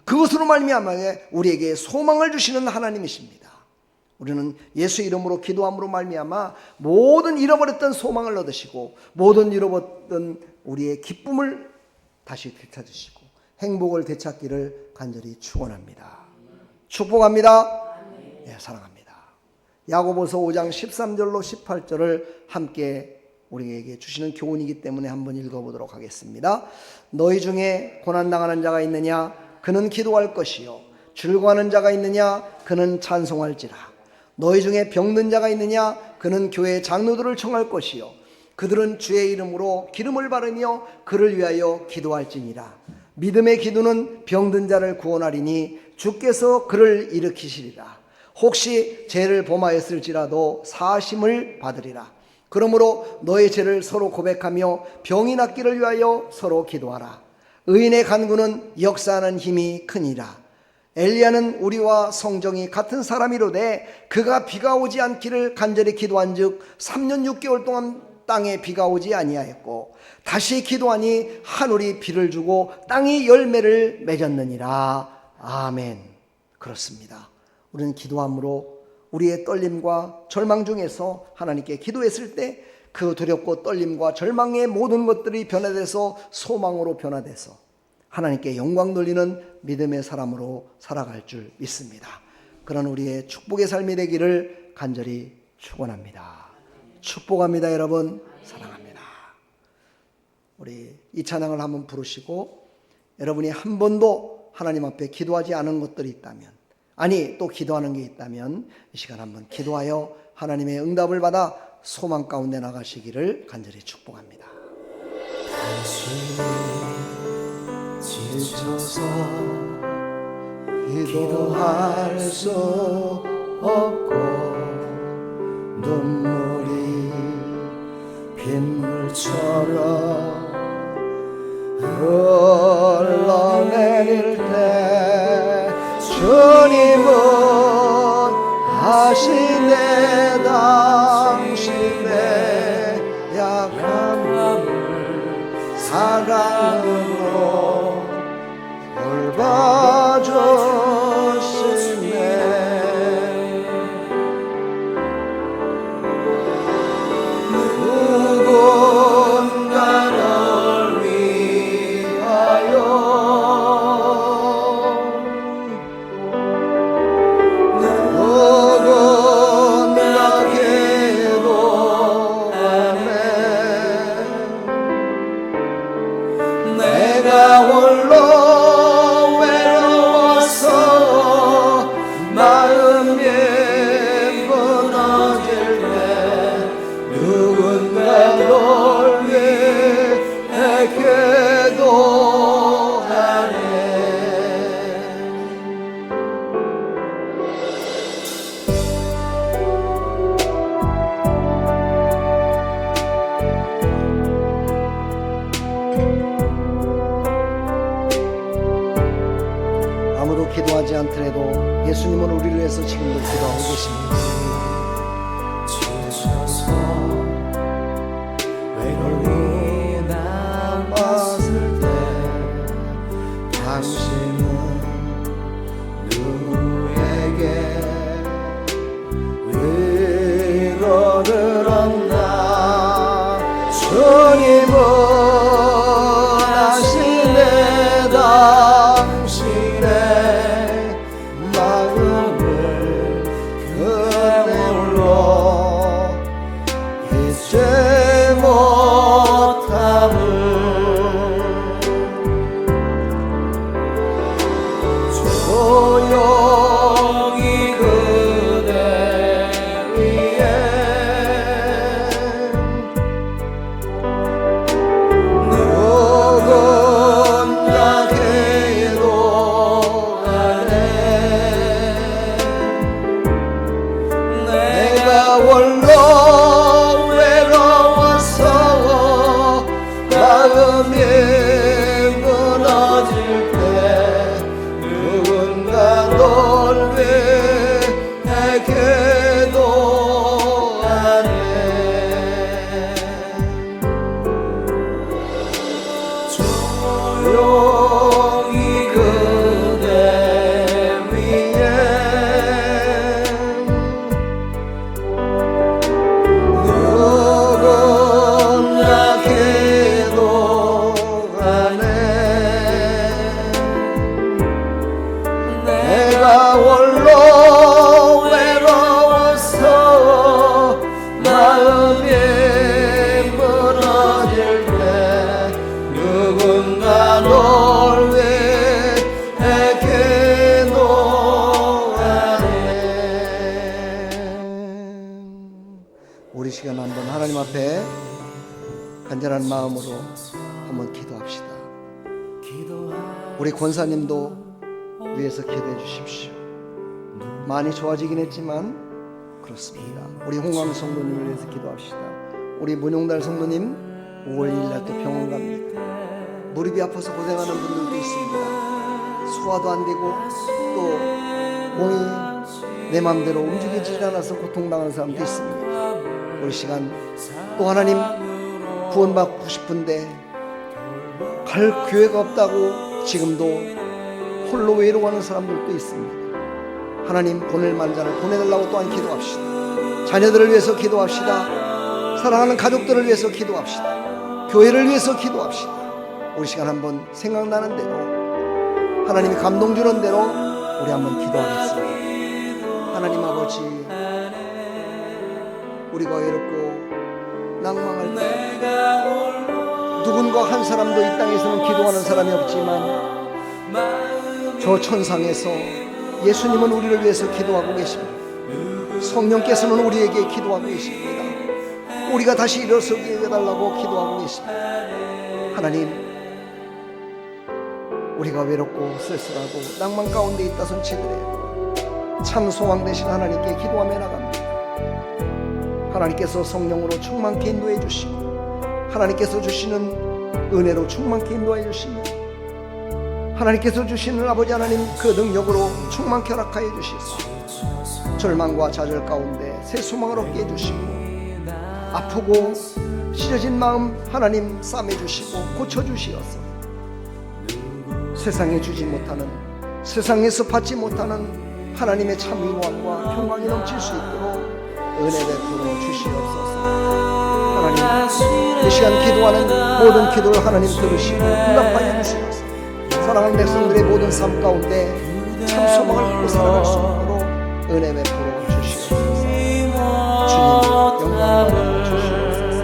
[SPEAKER 1] 그것으로 말미암아 우리에게 소망을 주시는 하나님이십니다. 우리는 예수 이름으로 기도함으로 말미암아 모든 잃어버렸던 소망을 얻으시고 모든 잃어버렸던 우리의 기쁨을 다시 되찾으시고 행복을 되찾기를 간절히 축원합니다. 축복합니다. 예, 사랑합니다. 야고보서 5장 13절로 18절을 함께 우리에게 주시는 교훈이기 때문에 한번 읽어보도록 하겠습니다. 너희 중에 고난당하는 자가 있느냐? 그는 기도할 것이요. 즐거워하는 자가 있느냐? 그는 찬송할지라. 너희 중에 병든 자가 있느냐? 그는 교회 장로들을 청할 것이요. 그들은 주의 이름으로 기름을 바르며 그를 위하여 기도할지니라. 믿음의 기도는 병든 자를 구원하리니 주께서 그를 일으키시리라. 혹시 죄를 범하였을지라도 사하심을 받으리라. 그러므로 너의 죄를 서로 고백하며 병이 낫기를 위하여 서로 기도하라. 의인의 간구는 역사하는 힘이 크니라. 엘리야는 우리와 성정이 같은 사람이로되 그가 비가 오지 않기를 간절히 기도한즉 3년 6개월 동안 땅에 비가 오지 아니하였고 다시 기도하니 하늘이 비를 주고 땅이 열매를 맺었느니라. 아멘. 그렇습니다. 우리는 기도함으로 우리의 떨림과 절망 중에서 하나님께 기도했을 때 그 두렵고 떨림과 절망의 모든 것들이 변화돼서 소망으로 변화돼서 하나님께 영광 돌리는 믿음의 사람으로 살아갈 줄 믿습니다. 그런 우리의 축복의 삶이 되기를 간절히 축원합니다. 축복합니다. 여러분 사랑합니다. 우리 이 찬양을 한번 부르시고 여러분이 한 번도 하나님 앞에 기도하지 않은 것들이 있다면, 아니 또 기도하는 게 있다면 이 시간 한번 기도하여 하나님의 응답을 받아 소망 가운데 나가시기를 간절히 축복합니다.
[SPEAKER 2] 당신이 지쳐서 기도할 수 없고 눈물이 빗물처럼 흘러내릴 때 주님은 하시네 당신의 약한 마음을 사랑으로 돌봐주시네. 누군가를 위하여 누군가게도 하네. 내가 홀로 외로워서 마음이 무너질 때 누군가 널 위해 기도하네.
[SPEAKER 1] 아무도 기도하지 않더라도 예수님은 우리를 위해서 지금도 기도하고 계십니다.
[SPEAKER 2] 지쳐서 외로이 남았을 때 당신은 누구에게 위로를 얻나. 주님은 하시네 당신의 마음을 그대로 잊지 못함을. 조용히 그대 위에 누군가 기도하네. 내가 홀로 외로워서 마음이 무너질 때 누군가 널 위해 기도하네. 조용히 그대 위에 누군가 기도하네. 내가 홀로 외로워서 마음이
[SPEAKER 1] 하나님 앞에 간절한 마음으로 한번 기도합시다. 우리 권사님도 위해서 기도해 주십시오. 많이 좋아지긴 했지만 그렇습니다. 우리 홍광 성도님을 위해서 기도합시다. 우리 문용달 성도님 5월 1일 날 또 병원 갑니다. 무릎이 아파서 고생하는 분들도 있습니다. 소화도 안 되고 또 몸이 내 마음대로 움직이지 않아서 고통당하는 사람도 있습니다. 우리 시간 또 하나님 구원받고 싶은데 갈 교회가 없다고 지금도 홀로 외로워하는 사람들도 있습니다. 하나님 보낼 만자를 보내달라고 또한 기도합시다. 자녀들을 위해서 기도합시다. 사랑하는 가족들을 위해서 기도합시다. 교회를 위해서 기도합시다. 우리 시간 한번 생각나는 대로 하나님이 감동 주는 대로 우리 한번 기도하겠습니다. 하나님 아버지, 우리가 외롭고 낭망할 때 누군가 한 사람도 이 땅에서는 기도하는 사람이 없지만 저 천상에서 예수님은 우리를 위해서 기도하고 계십니다. 성령께서는 우리에게 기도하고 계십니다. 우리가 다시 일어서게 해달라고 기도하고 계십니다. 하나님, 우리가 외롭고 쓸쓸하고 낭만 가운데 있다 손치더라도 참 소망 되신 하나님께 기도하며 나갑니다. 하나님께서 성령으로 충만케 인도해 주시고 하나님께서 주시는 은혜로 충만케 인도해 주시며 하나님께서 주시는 아버지 하나님 그 능력으로 충만케 허락하여 주시소. 절망과 좌절 가운데 새 소망을 얻게 해주시고 아프고 찢어진 마음 하나님 싸매주시고 고쳐주시어서 세상에 주지 못하는, 세상에서 받지 못하는 하나님의 참 위로함과 평강이 넘칠 수 있도록 은혜 베풀어 주시옵소서. 하나님, 이 시간 기도하는 모든 기도를 하나님 들으시고 응답하여 주시옵소서. 사랑하는 백성들의 모든 삶 가운데 참 소망을 갖고 살아갈 수 있도록 은혜 베풀어 주시옵소서. 주님 영광을 받아 주시옵소서.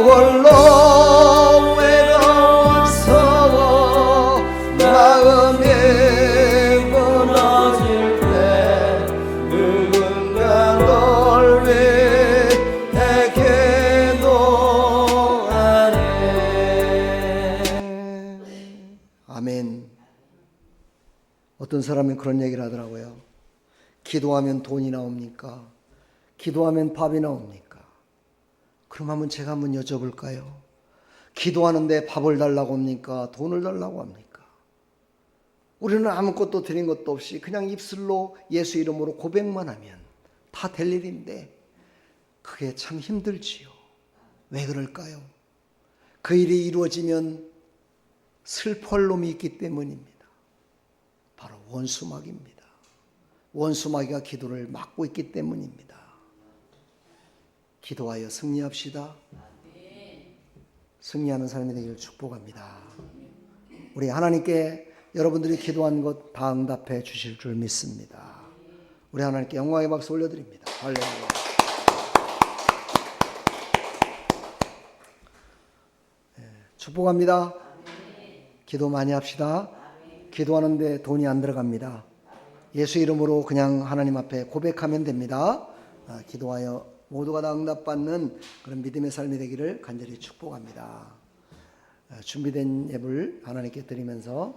[SPEAKER 2] 홀로 외로워서 마음이 무너질 때 누군가 널 위해 기도하네.
[SPEAKER 1] 아멘. 어떤 사람은 그런 얘기를 하더라고요. 기도하면 돈이 나옵니까? 기도하면 밥이 나옵니까? 그럼 한번 제가 한번 여쭤볼까요? 기도하는데 밥을 달라고 합니까? 돈을 달라고 합니까? 우리는 아무것도 드린 것도 없이 그냥 입술로 예수 이름으로 고백만 하면 다 될 일인데 그게 참 힘들지요. 왜 그럴까요? 그 일이 이루어지면 슬퍼할 놈이 있기 때문입니다. 바로 원수마귀입니다. 원수마귀가 기도를 막고 있기 때문입니다. 기도하여 승리합시다. 승리하는 삶이 되기를 축복합니다. 우리 하나님께 여러분들이 기도한 것 다 응답해 주실 줄 믿습니다. 우리 하나님께 영광의 박수 올려드립니다. 할렐루야. 축복합니다. 기도 많이 합시다. 기도하는데 돈이 안 들어갑니다. 예수 이름으로 그냥 하나님 앞에 고백하면 됩니다. 기도하여 모두가 다 응답받는 그런 믿음의 삶이 되기를 간절히 축복합니다. 준비된 예물 하나님께 드리면서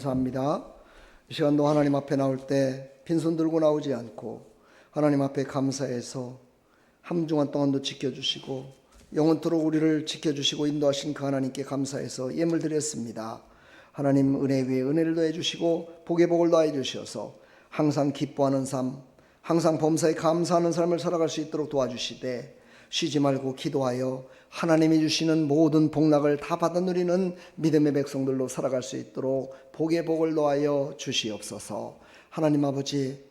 [SPEAKER 1] 감사합니다. 이 시간도 하나님 앞에 나올 때 빈손 들고 나오지 않고 하나님 앞에 감사해서 함중한 동안도 지켜주시고 영원토록 우리를 지켜주시고 인도하신 그 하나님께 감사해서 예물 드렸습니다. 하나님 은혜 위에 은혜를 더해 주시고 복에 복을 더해 주셔서 항상 기뻐하는 삶, 항상 범사에 감사하는 삶을 살아갈 수 있도록 도와주시되 쉬지 말고 기도하여 하나님이 주시는 모든 복락을 다 받아 누리는 믿음의 백성들로 살아갈 수 있도록 복의 복을 더하여 주시옵소서. 하나님 아버지,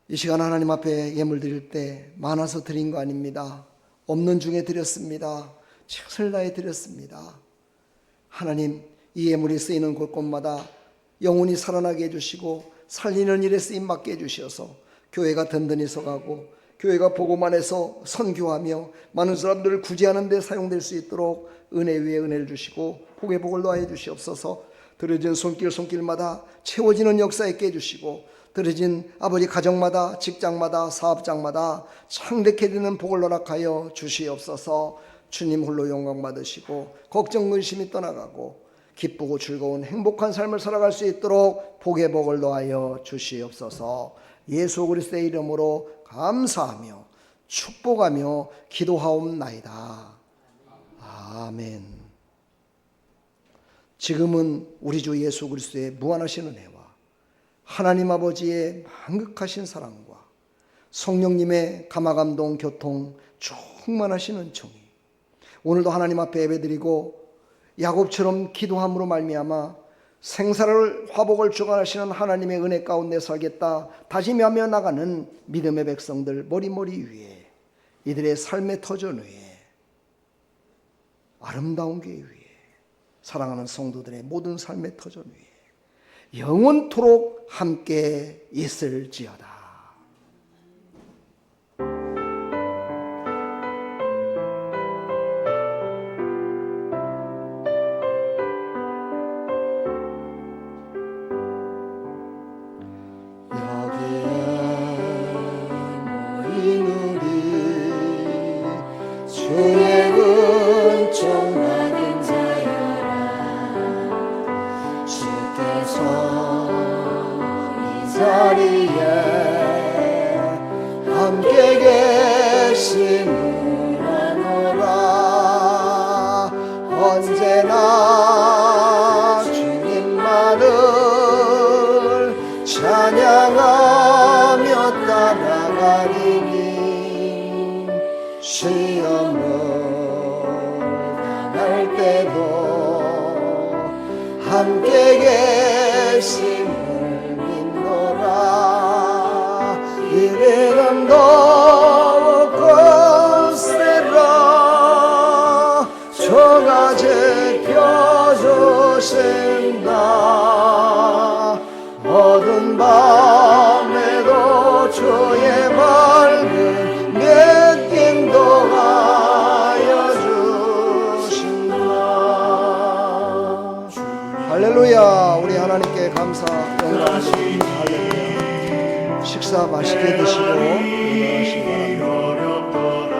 [SPEAKER 1] 이 시간 하나님 앞에 예물 드릴 때 많아서 드린 거 아닙니다. 없는 중에 드렸습니다. 최선을 다해 드렸습니다. 하나님, 이 예물이 쓰이는 곳곳마다 영혼이 살아나게 해주시고 살리는 일에 쓰임 받게 해주셔서 교회가 든든히 서가고 교회가 보고만 해서 선교하며 많은 사람들을 구제하는 데 사용될 수 있도록 은혜 위에 은혜를 주시고 복의 복을 더하여 주시옵소서. 들어진 손길마다 채워지는 역사 있게 해주시고 들어진 아버지 가정마다 직장마다 사업장마다 창대케 되는 복을 허락하여 주시옵소서. 주님 홀로 영광 받으시고 걱정 근심이 떠나가고 기쁘고 즐거운 행복한 삶을 살아갈 수 있도록 복의 복을 더하여 주시옵소서. 예수 그리스도의 이름으로 감사하며 축복하며 기도하옵나이다. 아멘. 지금은 우리 주 예수 그리스도의 무한하신 은혜와 하나님 아버지의 만극하신 사랑과 성령님의 감화감동 교통 충만하신 은총이 오늘도 하나님 앞에 예배드리고 야곱처럼 기도함으로 말미암아 생사를 화복을 주관하시는 하나님의 은혜 가운데 살겠다 다짐하며 나가는 믿음의 백성들 머리머리 위에 이들의 삶의 터전 위에 아름다운 교회 위에 사랑하는 성도들의 모든 삶의 터전 위에 영원토록 함께 있을지어다.
[SPEAKER 2] 주의 은총 받은 자여라. 주께서 이 자리에 함께 계심을 아노라. 언제나 주님만을 찬양하며 따라가리니 시험을 당할 때도 함께 계심을 믿노라. 이래는 더욱 거세라. 저가 제펴주신다. 어두운 밤에도 주의 밝은
[SPEAKER 1] 할렐루야. 우리 하나님께 감사 영광 드립니다. 할렐루야. 식사 맛있게 드시고 건강하시기 바랍니다.